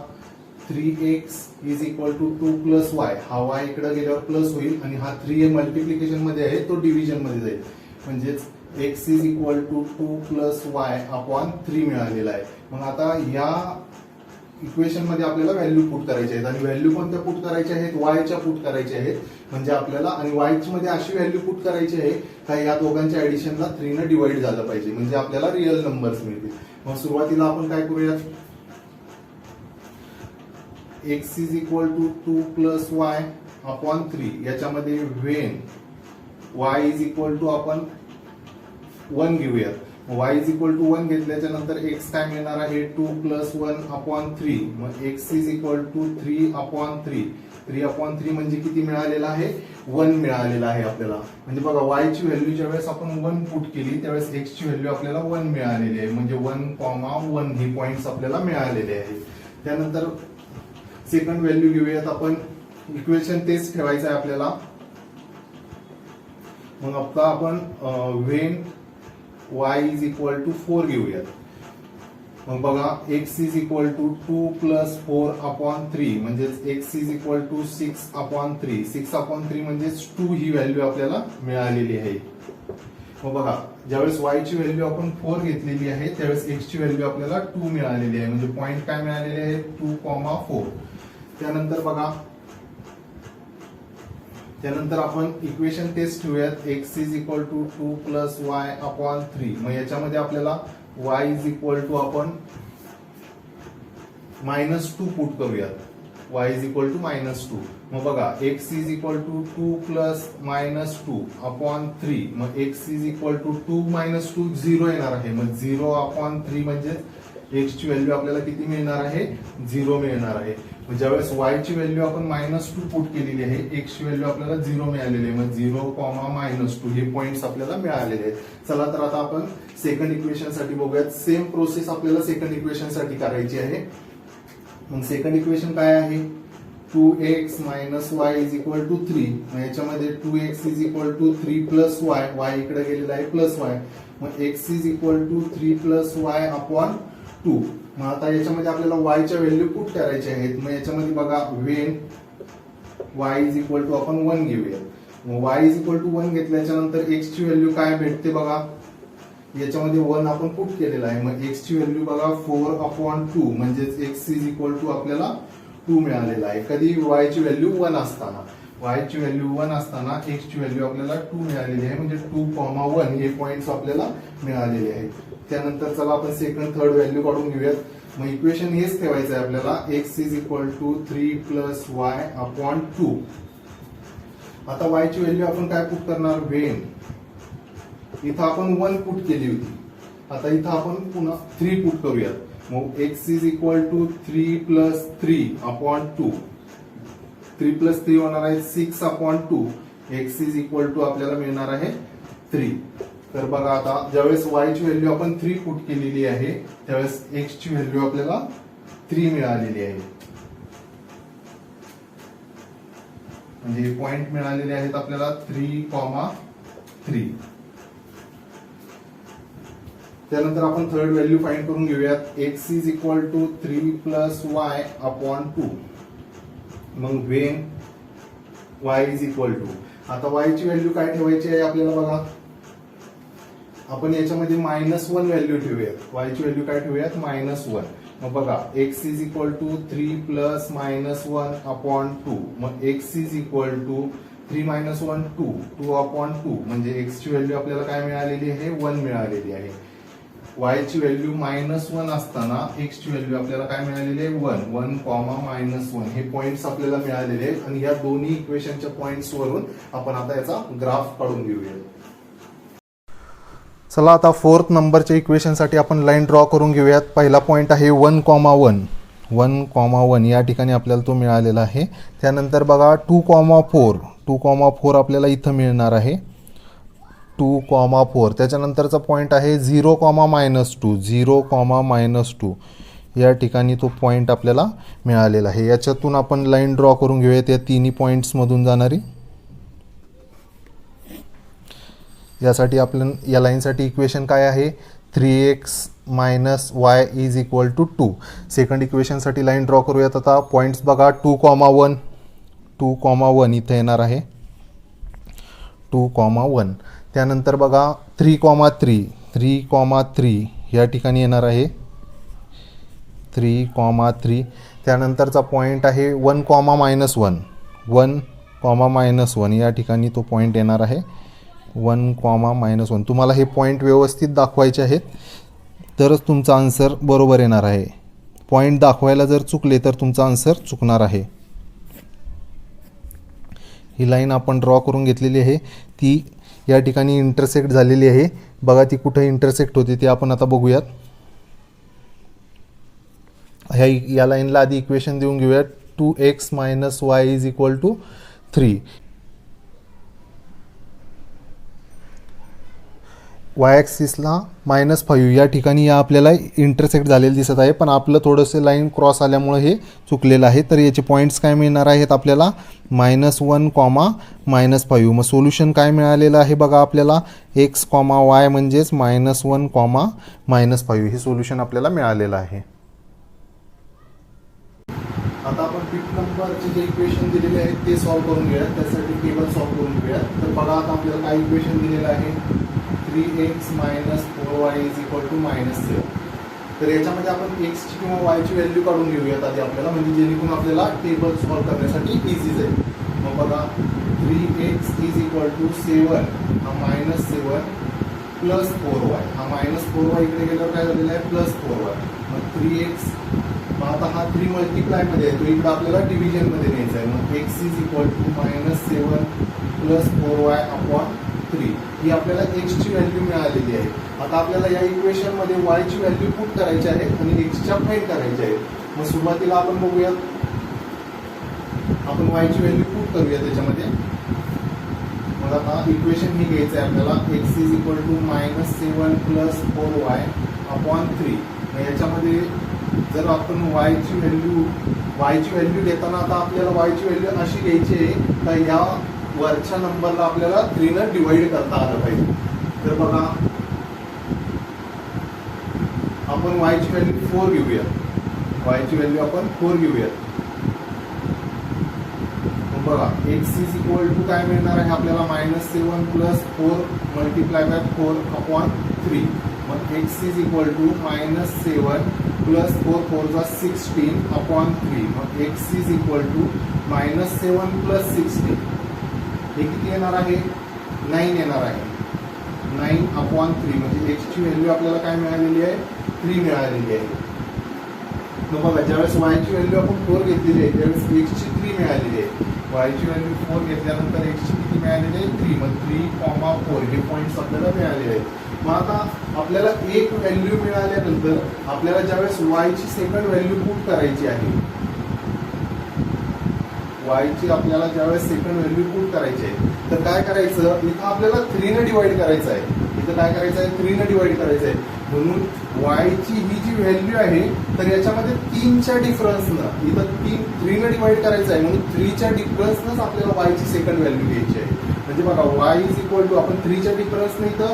3x = 2 + y. हा y इकडे गेल्यावर प्लस होईल आणि हा 3 मल्टिप्लिकेशन मध्ये आहे तो डिव्हिजन मध्ये जाईल. म्हणजेच x = 2 + y/3 मिळालेला आहे. मग आता या इक्वेशन मध्ये आपल्याला व्हॅल्यू पुट करायचे आहेत आणि व्हॅल्यू कोणत्या पुट करायच्या आहेत, वायच्या पुट करायच्या आहेत. म्हणजे आपल्याला आणि वायची मध्ये अशी व्हॅल्यू पुट करायची आहे का या दोघांच्या ऍडिशनला 3 ने डिवाइड झालं पाहिजे, म्हणजे आपल्याला रिअल नंबर्स मिळतील. मग सुरुवातीला आपण काय करूयात, x = 2 + y/3 याच्यामध्ये वेन y आपण 1 घेऊयात. y = 1 घेतल्याच्या नंतर x काय मिळणार आहे 2 + 1/3. मग x = 3/3 म्हणजे किती मिळालेला आहे 1 मिळालेला आहे आपल्याला. म्हणजे बघा y ची व्हॅल्यू ज्यावेळेस आपण 1 पुट केली त्यावेळेस x ची व्हॅल्यू आपल्याला 1 मिळालेली आहे. म्हणजे 1,1 हे पॉइंट्स आपल्याला मिळालेले आहेत. त्यानंतर सेकंड व्हॅल्यू घेऊयात आपण. इक्वेशन तेच ठेवायचं आहे आपल्याला. मग आता आपण वेन y = 4 घेऊयात. मग बघा x = 2 + 4/3 म्हणजेच x = 6/3. 6/3 म्हणजेच 2 ही व्हॅल्यू आपल्याला मिळालेली आहे. मग बघा ज्यावेळेस y ची व्हॅल्यू आपण 4 घेतलेली आहे त्यावेळेस x ची व्हॅल्यू आपल्याला 2 मिळालेली आहे. म्हणजे पॉइंट काय मिळालेले आहे 2,4. त्यानंतर बघा त्यानंतर आपण इक्वेशन तेच ठेवूयात x = 2 + y/3. मग याच्यामध्ये आपल्याला y = आपण -2 पुट करूयात. y = -2. मग बघा x = 2 + -2/3. मग x = 2 - 2 0 येणार आहे. मग 0/3 म्हणजे x ची व्हॅल्यू आपल्याला किती मिळणार आहे 0 मिळणार आहे. ज्यावेळेस y ची व्हॅल्यू आपण -2 पुट केलेली आहे x ची व्हॅल्यू आपल्याला 0 मिळालेली आहे. मग 0,-2 हे पॉइंट्स आपल्याला मिळालेले आहेत. चला तर आता आपण सेकंड इक्वेशन साठी बघूयात. सेम प्रोसेस आपल्याला सेकंड इक्वेशन साठी करायची आहे. मग सेकंड इक्वेशन काय आहे 2x - y = 3. मग याच्यामध्ये 2x = 3 + y. y इकडे गेलेला आहे +y. मग x = 3 + y/2. मग आता याच्यामध्ये आपल्याला y च्या व्हॅल्यू पुट करायच्या आहेत. मग याच्यामध्ये बघा वेन y = आपण 1 घेऊया. मग y = 1 घेतल्याच्या नंतर x ची व्हॅल्यू काय भेटते बघा, याच्यामध्ये 1 आपण पुट केलेला आहे. मग x ची व्हॅल्यू बघा 4/2 म्हणजेच x = आपल्याला 2 मिळालेला आहे. कधी y ची व्हॅल्यू 1 असताना. y ची व्हॅल्यू 1 असताना x ची व्हॅल्यू आपल्याला 2 मिळालेली आहे. म्हणजे 2,1 हे पॉइंट्स आपल्याला मिळालेले आहेत. त्यानंतर चला आपण सेकंड थर्ड व्हॅल्यू काढून घेऊयात. मग इक्वेशन हेच ठेवायचं आहे आपल्याला x = 3 + y/2. आता y ची व्हॅल्यू आपण काय पुट करणार वेन इथं आपण 1 पुट केली होती. आता इथं आपण पुन्हा 3 पुट करूयात. मग x = 3 + 3/2. 3 प्लस 3 होणार आहे 6/2. एक्स इज इक्वल टू आपल्याला मिळणार आहे 3. तर बघा आता ज्यावेळेस y ची व्हॅल्यू आपण 3 पुट केलेली आहे त्यावेळेस x ची व्हॅल्यू आपल्याला 3 मिळालेली आहे. म्हणजे पॉइंट मिळालेले आहेत आपल्याला 3,3. त्यानंतर आपण थर्ड व्हॅल्यू फाइंड करून घेऊयात. x इज इक्वल टू 3 प्लस y अपॉन 2. मग when y is equal to, आता y ची व्हॅल्यू काय ठेवायची आहे आपल्याला बघा. आपण याच्यामध्ये -1 व्हॅल्यू ठेवूयात. y ची व्हॅल्यू काय ठेवूयात -1. मग बघा x is equal to 3 plus -1 upon 2. मग x इज इक्वल टू 3 - 1 2, 2/2 म्हणजे x ची व्हॅल्यू आपल्याला काय मिळालेली आहे 1 मिळालेली आहे. y ची व्हॅल्यू -1 असताना x ची व्हॅल्यू आपल्याला काय मिळालेली आहे 1, 1,-1 हे पॉइंट्स आपल्याला मिळालेले आहेत आणि या दोन्ही इक्वेशनच्या पॉइंट्स वरून आपण आता याचा ग्राफ काढून घेऊया. चला आता फोर्थ नंबरच्या इक्वेशनसाठी आपण लाईन ड्रॉ करून घेऊयात. पहिला पॉईंट आहे 1,1, 1,1 या ठिकाणी आपल्याला तो मिळालेला आहे. त्यानंतर बघा 2,4, 2,4 आपल्याला इथं मिळणार आहे 2,4. त्याच्यानंतरचा पॉईंट आहे 0,-2, 0,-2 या ठिकाणी तो पॉईंट आपल्याला मिळालेला आहे. याच्यातून आपण लाईन ड्रॉ करून घेऊयात या तिन्ही पॉईंट्समधून जाणारी. यासाठी आपण या लाईनसाठी इक्वेशन काय आहे 3x - y is equal to 2. Second इक्वेशनसाठी लाईन ड्रॉ करूयात. आता पॉईंट्स बघा 2,1, 2,1 इथं येणार आहे 2,1. त्यानंतर बघा 3,3, 3,3 या ठिकाणी येणार आहे 3,3. त्यानंतरचा पॉईंट आहे 1,-1, 1,-1 या ठिकाणी तो पॉईंट येणार आहे 1,-1. तुम्हाला हे पॉईंट व्यवस्थित दाखवायचे आहेत तरच तुमचा आन्सर बरोबर येणार आहे. पॉईंट दाखवायला जर चुकले तर तुमचा आन्सर चुकणार आहे. ही लाईन आपण ड्रॉ करून घेतलेली आहे, ती या ठिकाणी इंटरसेक्ट झालेली आहे. बघा ती कुठे इंटरसेक्ट होते ते आपण आता बघूयात. या लाईनला आधी इक्वेशन देऊन घेऊयात. 2x - y is equal to 3. Y ॲक्सिसला -5 या ठिकाणी या आपल्याला इंटरसेक्ट झालेलं दिसत आहे, पण आपलं थोडंसं लाईन क्रॉस आल्यामुळे हे चुकलेलं आहे. तर याचे पॉईंट्स काय मिळणार आहेत आपल्याला -1, -5. मग सोल्युशन काय मिळालेलं आहे बघा आपल्याला x, y म्हणजेच -1, -5 हे सोल्युशन आपल्याला मिळालेलं आहे. आता आपण फिफ्थ नंबरचे जे इक्वेशन दिलेले आहेत ते सॉल्व्ह करून घेऊया. त्यासाठी टेबल सॉल्व्ह करून घेऊया. तर बघा आता आपल्याला काय इक्वेशन दिलेलं आहे 3x - 4y is equal to -7. तर याच्यामध्ये आपण x ची किंवा y ची व्हॅल्यू काढून घेऊयात आधी आपल्याला, म्हणजे जेणेकरून आपल्याला टेबल सॉल्व्ह करण्यासाठी इझी जाईल. मग बघा 3x इज इक्वल टू 7 हा -7 प्लस 4y, हा -4y इकडे गेल्यावर काय झालेलं आहे +4y. मग 3x, मग आता हा 3 मल्टिप्लायमध्ये आहे तो इकडे आपल्याला डिव्हिजनमध्ये न्यायचा आहे. मग x is equal to -7 plus 4y upon 3 ही आपल्याला x ची व्हॅल्यू मिळालेली आहे. आता आपल्याला या इक्वेशनमध्ये y ची व्हॅल्यू पुट करायची आहे आणि x च्या फाइंड करायची आहे. मग सुरुवातीला आपण बघूयात, आपण y ची व्हॅल्यू पुट करूया त्याच्यामध्ये. मग आता इक्वेशन ही घ्यायचं आहे आपल्याला x is equal to -7 plus 4y upon 3. मग याच्यामध्ये जर आपण y ची व्हॅल्यू देताना आता आपल्याला y ची व्हॅल्यू अशी घ्यायची आहे तर या वरच्या नंबरला आपल्याला 3 ने डिवाइड करता आलं पाहिजे. तर बघा आपण y ची व्हॅल्यू 4 घेऊया, y ची व्हॅल्यू आपण 4 घेऊया. बघा x इज इक्वल टू काय मिळणार आहे आपल्याला -7 प्लस 4 मल्टिप्लाय बाय 4 अपॉन 3. मग x is equal to -7 plus 4, 4 जा 16 अपॉन 3. मग x is equal to -7 plus 16 हे किती येणार आहे 9 येणार आहे. 9 अपॉन 3 म्हणजे x ची व्हॅल्यू आपल्याला काय मिळालेली आहे 3 मिळालेली आहे. मग बघा ज्यावेळेस y ची व्हॅल्यू आपण 4 घेतलेली आहे त्यावेळेस x ची 3 मिळालेली आहे. y ची व्हॅल्यू 4 घेतल्यानंतर x ची किती मिळालेली आहे 3. मग 3,4 हे पॉईंट्स आपल्याला मिळालेले आहेत. मग आता आपल्याला एक व्हॅल्यू मिळाल्यानंतर आपल्याला ज्यावेळेस y ची सेकंड व्हॅल्यू पुट करायची आहे, वायची आपल्याला ज्यावेळेस सेकंड व्हॅल्यू पुट करायची आहे तर काय करायचं, इथं आपल्याला 3 ने डिवाइड करायचं आहे. इथं काय करायचं आहे, 3 ने डिवाइड करायचं आहे. म्हणून वायची ही जी व्हॅल्यू आहे तर याच्यामध्ये 3च्या डिफरन्सनं इथं 3 ने डिवाइड करायचं आहे. म्हणून 3च्या डिफरन्सनंच आपल्याला वायची सेकंड व्हॅल्यू घ्यायची आहे. म्हणजे बघा वाय इज इक्वल टू आपण 3च्या डिफरन्सने इथं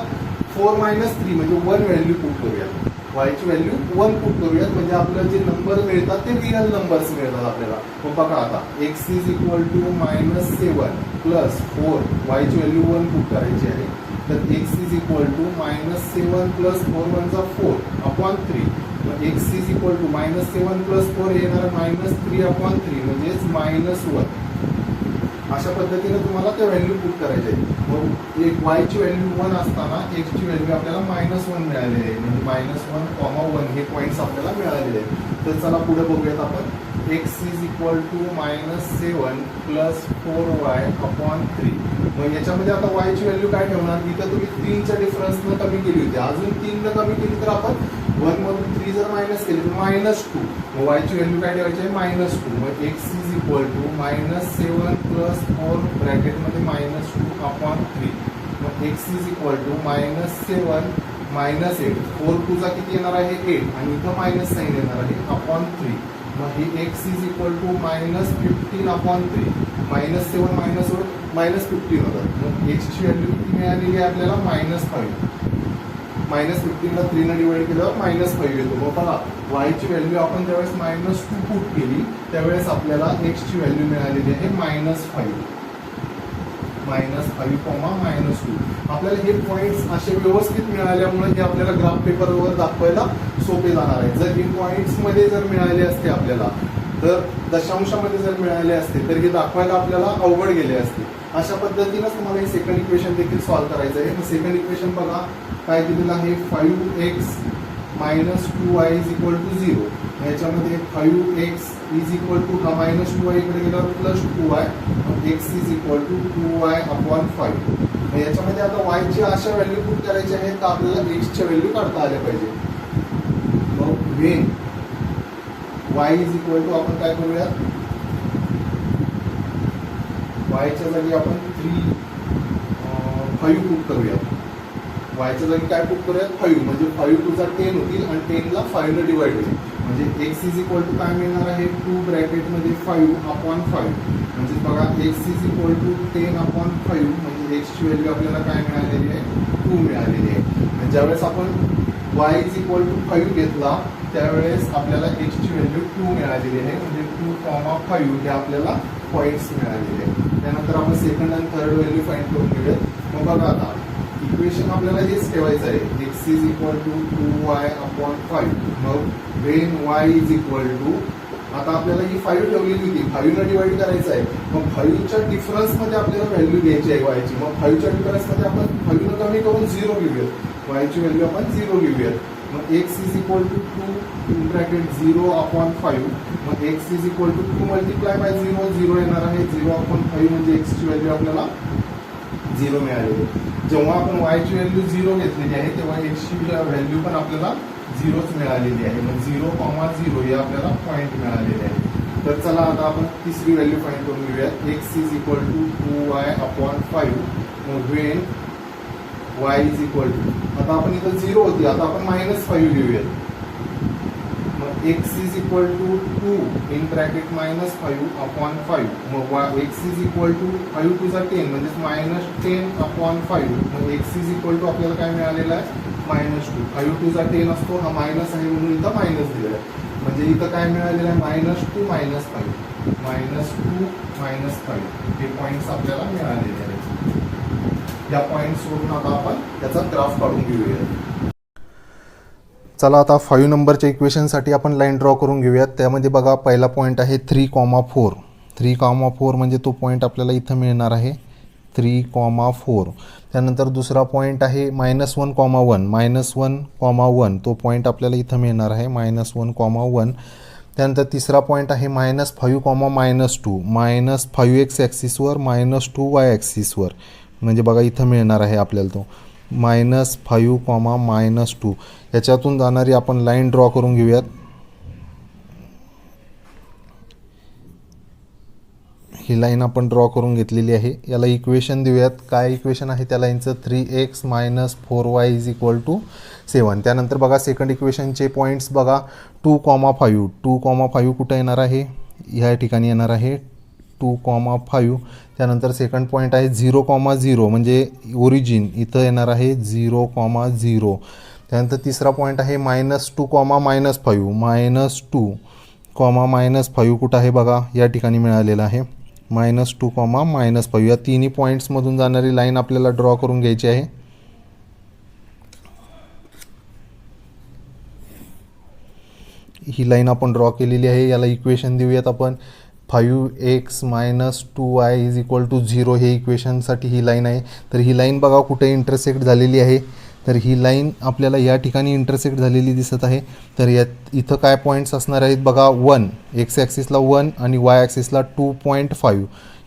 4 - 3 म्हणजे 1 व्हॅल्यू पुट करूया. वायची व्हॅल्यू 1 पुट करूयात म्हणजे आपल्याला जे नंबर मिळतात ते रिअल नंबर्स मिळतात आपल्याला. मग बघा आता x is equal to -7 plus 4 वायची व्हॅल्यू 1 पुट करायची आहे. तर x is equal to -7 plus 4 = 4 upon 3. मग x is equal to -7 plus 4 येणार -3/3 म्हणजेच -1. अशा पद्धतीने तुम्हाला त्या व्हॅल्यू पुट करायचे आहे. मग एक वायची व्हॅल्यू 1 असताना एक्सची व्हॅल्यू आपल्याला -1 मिळालेली आहे. म्हणजे -1, 1 हे पॉईंट्स आपल्याला मिळालेले आहेत. तर चला पुढे बघूयात आपण. x is equal to -7 plus 4y upon 3. मग याच्यामध्ये आता वायची व्हॅल्यू काय ठेवणार, इथं तुम्ही 3च्या डिफरन्सनं कमी केली होती, अजून 3 न कमी केली तर आपण 1 मधून 3 जर मायनस केली तर -2. मग वायची व्हॅल्यू काय ठेवायची आहे, -2. मग x is equal to -7 plus 4 ब्रॅकेटमध्ये -2 अपॉन 3. मग x इज इक्वल टू -7 -8 4 टूचा किती येणार आहे 8 आणि इथं मायनस साईन येणार आहे अपॉन 3. मग ही x is equal to -15 upon 3. -7 -15 होतं. मग x ची व्हॅल्यू किती मिळालेली आहे आपल्याला -5. -15 ला 3 ने डिवाइड केल्यावर -5 येतो. मग बघा वायची व्हॅल्यू आपण ज्यावेळेस -2 पुट केली त्यावेळेस आपल्याला x ची व्हॅल्यू मिळालेली आहे -5. -5, -2. आपल्याला हे पॉईंट्स असे व्यवस्थित मिळाल्यामुळे हे आपल्याला ग्राफ पेपरवर दाखवायला सोपे जाणार आहे. जर हे पॉईंट्स मध्ये जर मिळाले असते आपल्याला, तर दशांशामध्ये जर मिळाले असते तर हे दाखवायला आपल्याला अवघड गेले असते. अशा पद्धतीनंच तुम्हाला हे सेकंड इक्वेशन देखील सॉल्व्ह करायचं आहे. मग सेकंड इक्वेशन बघा काय दिलेलं आहे, 5x - 2y is equal to 0. याच्यामध्ये 5x इज इक्वल टू हा -2y इकडे गेल्यावर +2y. मग x is equal to 2y upon 5. मग याच्यामध्ये आता y ची अशा व्हॅल्यू पुट करायची आहेत तर आपल्याला x च्या व्हॅल्यू काढता आल्या पाहिजे. मग when y is equal to आपण काय करूया, y च्या जागी आपण 5 पुट करूया. y च्या जागी काय पुट करूयात 5 म्हणजे 5 टूचा 10 होतील आणि 10 ला 5 ने डिवाइड होईल. म्हणजे x इज इक्वल टू काय मिळणार आहे 2 ब्रॅकेटमध्ये 5 अपॉन 5. म्हणजे बघा x is equal to 10 upon 5 म्हणजे x ची व्हॅल्यू आपल्याला काय मिळालेली आहे 2 मिळालेली आहे. आणि ज्यावेळेस आपण y इज इक्वल टू 5 घेतला त्यावेळेस आपल्याला x ची व्हॅल्यू 2 मिळालेली आहे. म्हणजे 2,5 हे आपल्याला पॉईंट्स मिळालेले आहेत. त्यानंतर आपण सेकंड आणि थर्ड व्हॅल्यू फाइंड करून घेऊयात. मग बघा आता इक्वेशन आपल्याला हेच ठेवायचं आहे, x is equal to 2y upon 5. मग when y is equal to, आता आपल्याला ही 5 ठेवलेली होती, 5 ने डिवाइड करायचं आहे. मग 5च्या डिफरन्समध्ये आपल्याला व्हॅल्यू घ्यायची आहे y ची. मग 5च्या डिफरन्समध्ये आपण 5 ने कमी करून 0 लिहूयात. y ची व्हॅल्यू आपण 0 लिहूयात. मग x is equal to 2 in bracket 0 upon 5. मग x is equal to 2 multiply by 0 0 येणार आहे. 0 अपॉन 5 म्हणजे x ची व्हॅल्यू आपल्याला 0 मिळालेली. जेव्हा आपण y ची व्हॅल्यू 0 घेतलेली आहे तेव्हा x ची व्हॅल्यू पण आपल्याला 0च मिळालेली आहे. मग 0,0 हे आपल्याला पॉईंट मिळालेले आहे. तर चला आता आपण तिसरी व्हॅल्यू फाइंड करून घेऊयात. x is equal to 2y upon 5. मग when y is equal to, आता आपण इथं 0 होती, आता आपण -5 घेऊयात. मग x is equal to 2 in bracket -5 upon 5. मग x इज इक्वल टू 5 टूचा 10 म्हणजेच -10 अपॉन 5. मग x इज इक्वल टू आपल्याला काय मिळालेलं आहे -2. 5 टूचा 10 असतो, हा मायनस आहे म्हणून इथं मायनस दिलेला आहे. म्हणजे इथं काय मिळालेलं आहे -2 -5 -5 हे पॉईंट्स आपल्याला मिळालेले आहेत. या पॉईंट्स वरून आता आपण त्याचा ग्राफ काढून घेऊया. चला आता 5 नंबरच्या इक्वेशनसाठी आपण लाईन ड्रॉ करून घेऊयात. त्यामध्ये बघा पहिला पॉईंट आहे 3,4. 3,4 म्हणजे तो पॉईंट आपल्याला इथं मिळणार आहे 3,4. त्यानंतर दुसरा पॉईंट आहे -1,1 -1,1 तो पॉईंट आपल्याला इथं मिळणार आहे -1,1. त्यानंतर तिसरा पॉईंट आहे -5, -2 -5x ॲक्सिसवर -2y ॲक्सिसवर. म्हणजे बघा इथं मिळणार आहे आपल्याला तो -5, -2. याच्यातून जाणारी आपण लाईन ड्रॉ करून घेऊयात. ही लाईन आपण ड्रॉ करून घेतलेली आहे. याला इक्वेशन देऊयात. काय इक्वेशन आहे त्या लाईनचं? 3x - 4y = 7. त्यानंतर बघा सेकंड इक्वेशनचे पॉईंट्स बघा. 2,5 2,5 कुठं येणार आहे? ह्या ठिकाणी येणार आहे 2,5. त्यानंतर सेकंड पॉईंट आहे 0,0 म्हणजे ओरिजिन इथं येणार आहे 0,0. त्यानंतर तिसरा पॉईंट आहे -2, -5 -2, कुठं आहे बघा? या ठिकाणी मिळालेलं आहे -2, -5. या तिन्ही पॉईंट्समधून जाणारी लाईन आपल्याला ड्रॉ करून घ्यायची आहे. ही लाईन आपण ड्रॉ केलेली आहे. याला इक्वेशन देऊयात आपण. 5x - 2y = 0 हे इक्वेशनसाठी ही लाईन आहे. तर ही लाईन बघा कुठे इंटरसेक्ट झालेली आहे. तर ही लाईन आपल्याला या ठिकाणी इंटरसेक्ट झालेली दिसत आहे. तर यात इथं काय पॉईंट्स असणार आहेत बघा? 1 एक्स ॲक्सिसला 1 आणि वाय ॲक्सिसला 2.5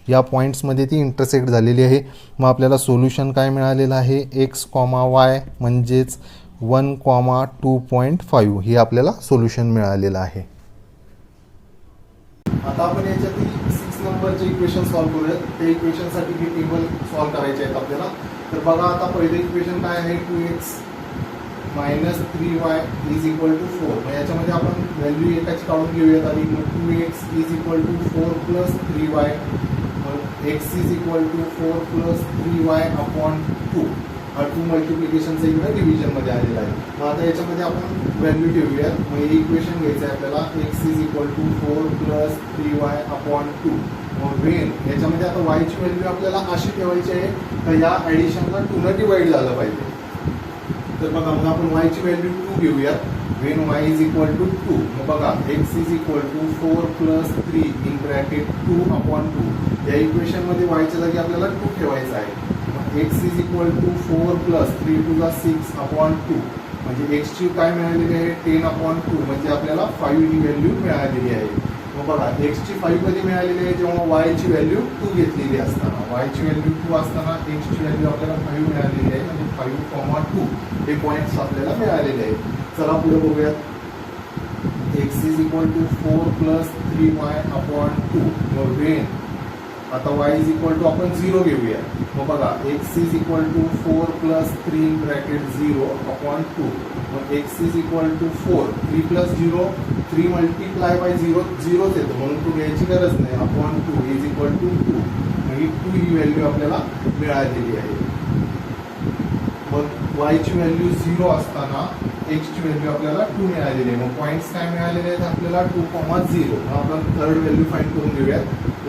या पॉईंट्समध्ये ती इंटरसेक्ट झालेली आहे. मग आपल्याला सोल्युशन काय मिळालेलं आहे? x, y म्हणजेच 1, 2.5 हे आपल्याला सोल्युशन मिळालेलं आहे. आता आपण याच्यातील 6 नंबरचे इक्वेशन सॉल्व्ह करूयात. त्या इक्वेशनसाठी हे टेबल सॉल्व्ह करायचे आहेत आपल्याला. तर बघा आता पहिलं इक्वेशन काय आहे? 2x - 3y = 4. मग याच्यामध्ये आपण व्हॅल्यू एकाची काढून घेऊयात आधी. मग 2x = 4 + 3y. मग x = 4 + 3y/2. हा 2 मल्टिप्लिकेशनचा इकडे डिव्हिजनमध्ये आलेला आहे. मग आता याच्यामध्ये आपण व्हॅल्यू ठेवूयात. मग हे इक्वेशन घ्यायचं आहे आपल्याला. x = 4 + 3y/2. मग वेन याच्यामध्ये आता वायची व्हॅल्यू आपल्याला अशी ठेवायची आहे तर या ॲडिशनला 2 डिवाइड झालं पाहिजे. तर बघा मग आपण वायची व्हॅल्यू 2 घेऊयात. Wien y = 2. मग बघा x = 4 + 3 2/2. या इक्वेशनमध्ये वायच्या जागी आपल्याला 2 ठेवायचं आहे. मग x = 4 + 3 × 6/2. म्हणजे x ची काय मिळालेली आहे? 10/2. म्हणजे आपल्याला 5 ही व्हॅल्यू मिळालेली आहे. मग बघा x ची 5 कधी मिळालेली आहे? जेव्हा y ची व्हॅल्यू 2 घेतलेली असताना. y ची व्हॅल्यू 2 असताना x ची व्हॅल्यू आपल्याला 5 मिळालेली आहे. म्हणजे 5,2 हे पॉईंट्स आपल्याला मिळालेले आहेत. चला पुढे बघूयात. x = 4 + 3y/2. मग वेन आता y = आपण 0 घेऊया. मग बघा x = 4 + 3 (0/2). मग x = 4 3 + 0 3 × 0 0च येतो म्हणून तू घ्यायची गरज नाही. (2) = 2. मग ही 2 ही व्हॅल्यू आपल्याला मिळालेली आहे. मग y ची व्हॅल्यू 0 असताना x ची व्हॅल्यू आपल्याला 2 मिळालेली आहे. मग पॉईंट्स काय मिळालेले आहेत आपल्याला? 2,0. मग आपण थर्ड व्हॅल्यू फाइंड करून घेऊयात.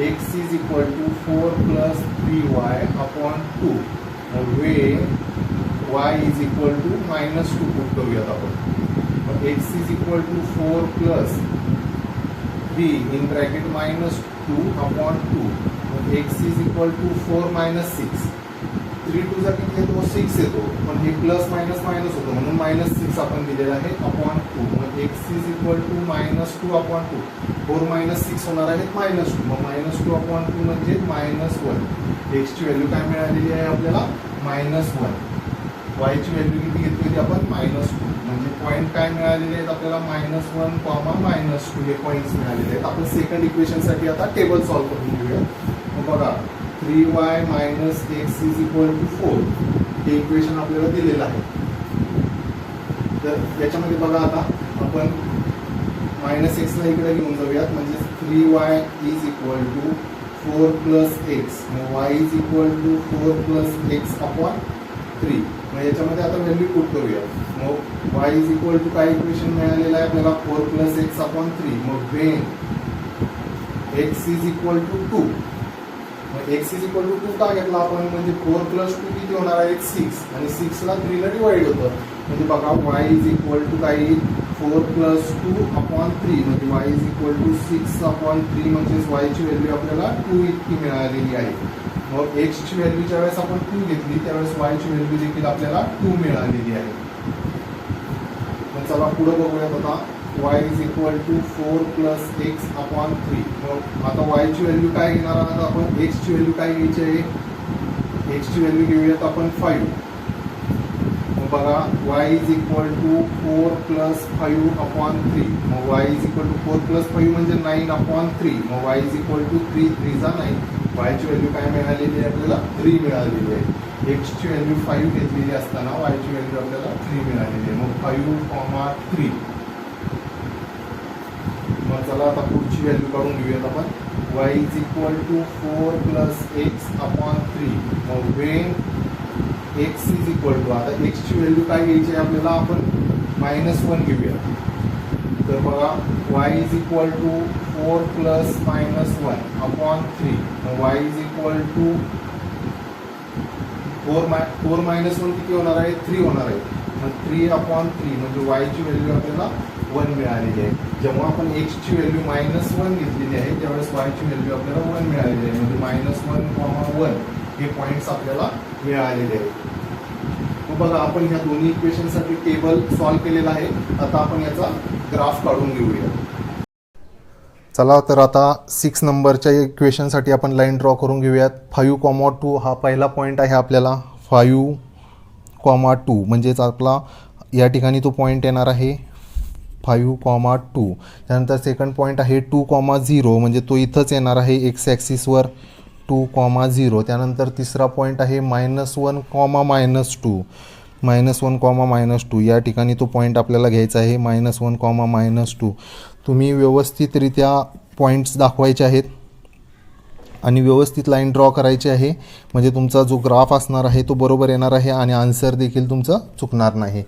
x = 4 + 3y/2. Wien y = -2 put करूयात आपण. मग x = 4 + 3 (-2/2). मग x = 4 - 6. 3 2 किती येतो? 6 येतो. पण हे प्लस मायनस मायनस होतं म्हणून -6 आपण दिलेलं आहे (/2). मग x = -2/2. 4 - 6 होणार आहेत -2. मग -2/2 म्हणजे -1. x ची व्हॅल्यू काय मिळालेली आहे आपल्याला? -1. y ची व्हॅल्यू किती घेतली होती आपण? -2. म्हणजे पॉईंट काय मिळालेले आहेत आपल्याला? -1, -2 हे पॉईंट्स मिळालेले आहेत. आपण सेकंड इक्वेशनसाठी आता टेबल सॉल्व्ह करून घेऊया. मग बघा 3y - x = 4 हे इक्वेशन आपल्याला दिलेलं आहे. तर याच्यामध्ये बघा आता आपण -x ला इकडे घेऊन जाऊयात. म्हणजे 3y = 4 + x. मग y = 4 + x/3. मग याच्यामध्ये आता व्हॅल्यू पुट करूया. मग y = काय इक्वेशन मिळालेलं आहे आपल्याला? 4 + x/3. मग वेन x = 2. मग x = 2 का घेतला आपण? म्हणजे 4 + 2 किती होणार आहे? 6. आणि 6 ला 3 ला डिवाइड होतं. म्हणजे बघा y = काय? 4 + 2/3. म्हणजे y = 6/3. म्हणजे y ची व्हॅल्यू आपल्याला 2 इतकी मिळालेली आहे. मग x ची व्हॅल्यू ज्यावेळेस आपण 2 घेतली त्यावेळेस y ची व्हॅल्यू देखील आपल्याला 2 मिळालेली आहे. मग चला पुढे बघूयात आता. y = 4 + x/3. मग आता y ची व्हॅल्यू काय घेणार आहोत आपण? x ची व्हॅल्यू काय घ्यायची आहे? x ची व्हॅल्यू घेऊयात आपण 5. मग बघा y is equal to 4 plus 5 upon 3. मग y is equal to 4 plus 5 म्हणजे 9 अपॉन 3. मग y इज इक्वल टू 3 3 जा 9. y ची व्हॅल्यू काय मिळालेली आहे आपल्याला 3 मिळालेली आहे. x ची व्हॅल्यू 5 घेतलेली असताना y ची व्हॅल्यू आपल्याला 3 मिळालेली आहे. मग 5, 3. मग चला आता पुढची व्हॅल्यू काढून घेऊयात आपण. y is equal to 4 plus x upon 3. मग when x is equal to, आता x ची व्हॅल्यू काय घ्यायची आहे आपल्याला, आपण -1 घेऊया. तर बघा y is equal to 4 plus -1 upon 3. मग y इज इक्वल टू 4 -1 किती होणार आहे, 3 होणार आहे. मग 3 अपॉन 3 म्हणजे y ची व्हॅल्यू आपल्याला 1 मिळालेली आहे. जेव्हा आपण x ची व्हॅल्यू -1 घेतलेली आहे त्यावेळेस y ची व्हॅल्यू आपल्याला 1 मिळालेली आहे. म्हणजे -1, 1 हे पॉईंट्स आपल्याला मिळालेले आहेत. मग बघा आपण ह्या दोन्ही इक्वेशनसाठी टेबल सॉल्व्ह केलेला आहे. आता आपण याचा ग्राफ काढून घेऊया. चला तर आता 6 नंबरच्या इक्वेशनसाठी आपण लाईन ड्रॉ करून घेऊयात. 5,2 हा पहिला पॉईंट आहे आपल्याला. 5,2 म्हणजेच आपला या ठिकाणी तो पॉईंट येणार आहे 5,2. त्यानंतर सेकंड पॉईंट आहे 2,0 म्हणजे तो इथंच येणार आहे एक्स ॲक्सिसवर 2,0. त्यानंतर तिसरा पॉईंट आहे -1, -2 -1, -2 या ठिकाणी तो पॉईंट आपल्याला घ्यायचा आहे -1, -2. तुम्ही व्यवस्थितरित्या पॉईंट्स दाखवायचे आहेत आणि व्यवस्थित लाईन ड्रॉ करायची आहे. म्हणजे तुमचा जो ग्राफ असणार आहे तो बरोबर येणार आहे आणि आन्सर देखील तुमचं चुकणार नाही.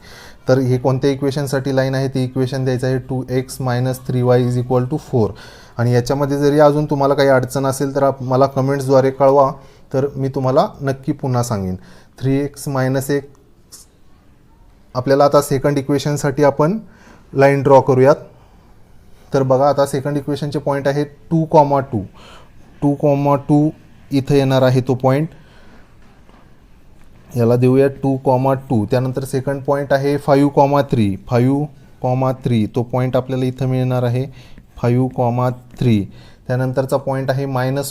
तर हे कोणत्या इक्वेशनसाठी लाईन आहे ते इक्वेशन द्यायचं आहे 2x - 3y is equal to 4. आणि याच्यामध्ये जरी अजून तुम्हाला काही अडचण असेल तर मला कमेंट्सद्वारे कळवा, तर मी तुम्हाला नक्की पुन्हा सांगेन. 3x - 1 आपल्याला आता सेकंड इक्वेशनसाठी आपण लाईन ड्रॉ करूयात. तर बघा आता सेकंड इक्वेशनचे पॉईंट आहेत 2,2. 2,2 इथं येणार आहे तो पॉईंट, याला देऊया 2,2. त्यानंतर सेकंड पॉईंट आहे 5,3. 5,3 तो पॉईंट आपल्याला इथं मिळणार आहे 5,3. त्यानंतरचा पॉईंट आहे -1,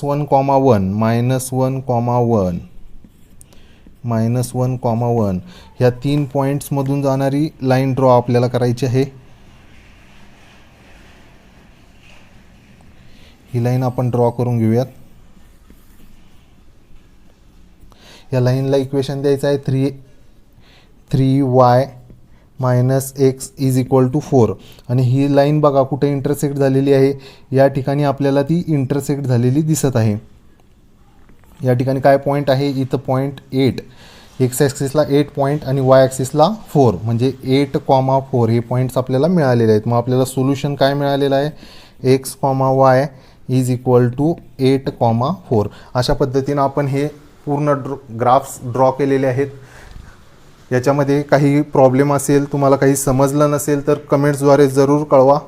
-1, ह्या 3 पॉईंट्समधून जाणारी लाईन ड्रॉ आपल्याला करायची आहे. ही लाईन आपण ड्रॉ करून घेऊयात. या लाईनला इक्वेशन द्यायचं आहे 3y - x is equal to 4. आणि ही लाईन बघा कुठे इंटरसेक्ट झालेली आहे, या ठिकाणी आपल्याला ती इंटरसेक्ट झालेली दिसत आहे. या ठिकाणी काय पॉईंट आहे, इथं पॉईंट 8, एक्स ॲक्सिसला 8 पॉईंट आणि वाय ॲक्सिसला 4 म्हणजे 8,4 हे पॉईंट्स आपल्याला मिळालेले आहेत. मग आपल्याला सोल्युशन काय मिळालेलं आहे, x, y is equal to 8,4. अशा पद्धतीनं आपण हे पूर्ण ग्राफ्स ड्रॉ केलेले आहेत. याच्यामध्ये काही प्रॉब्लेम असेल, तुम्हाला काही समजलं नसेल तर कमेंट्सद्वारे जरूर कळवा.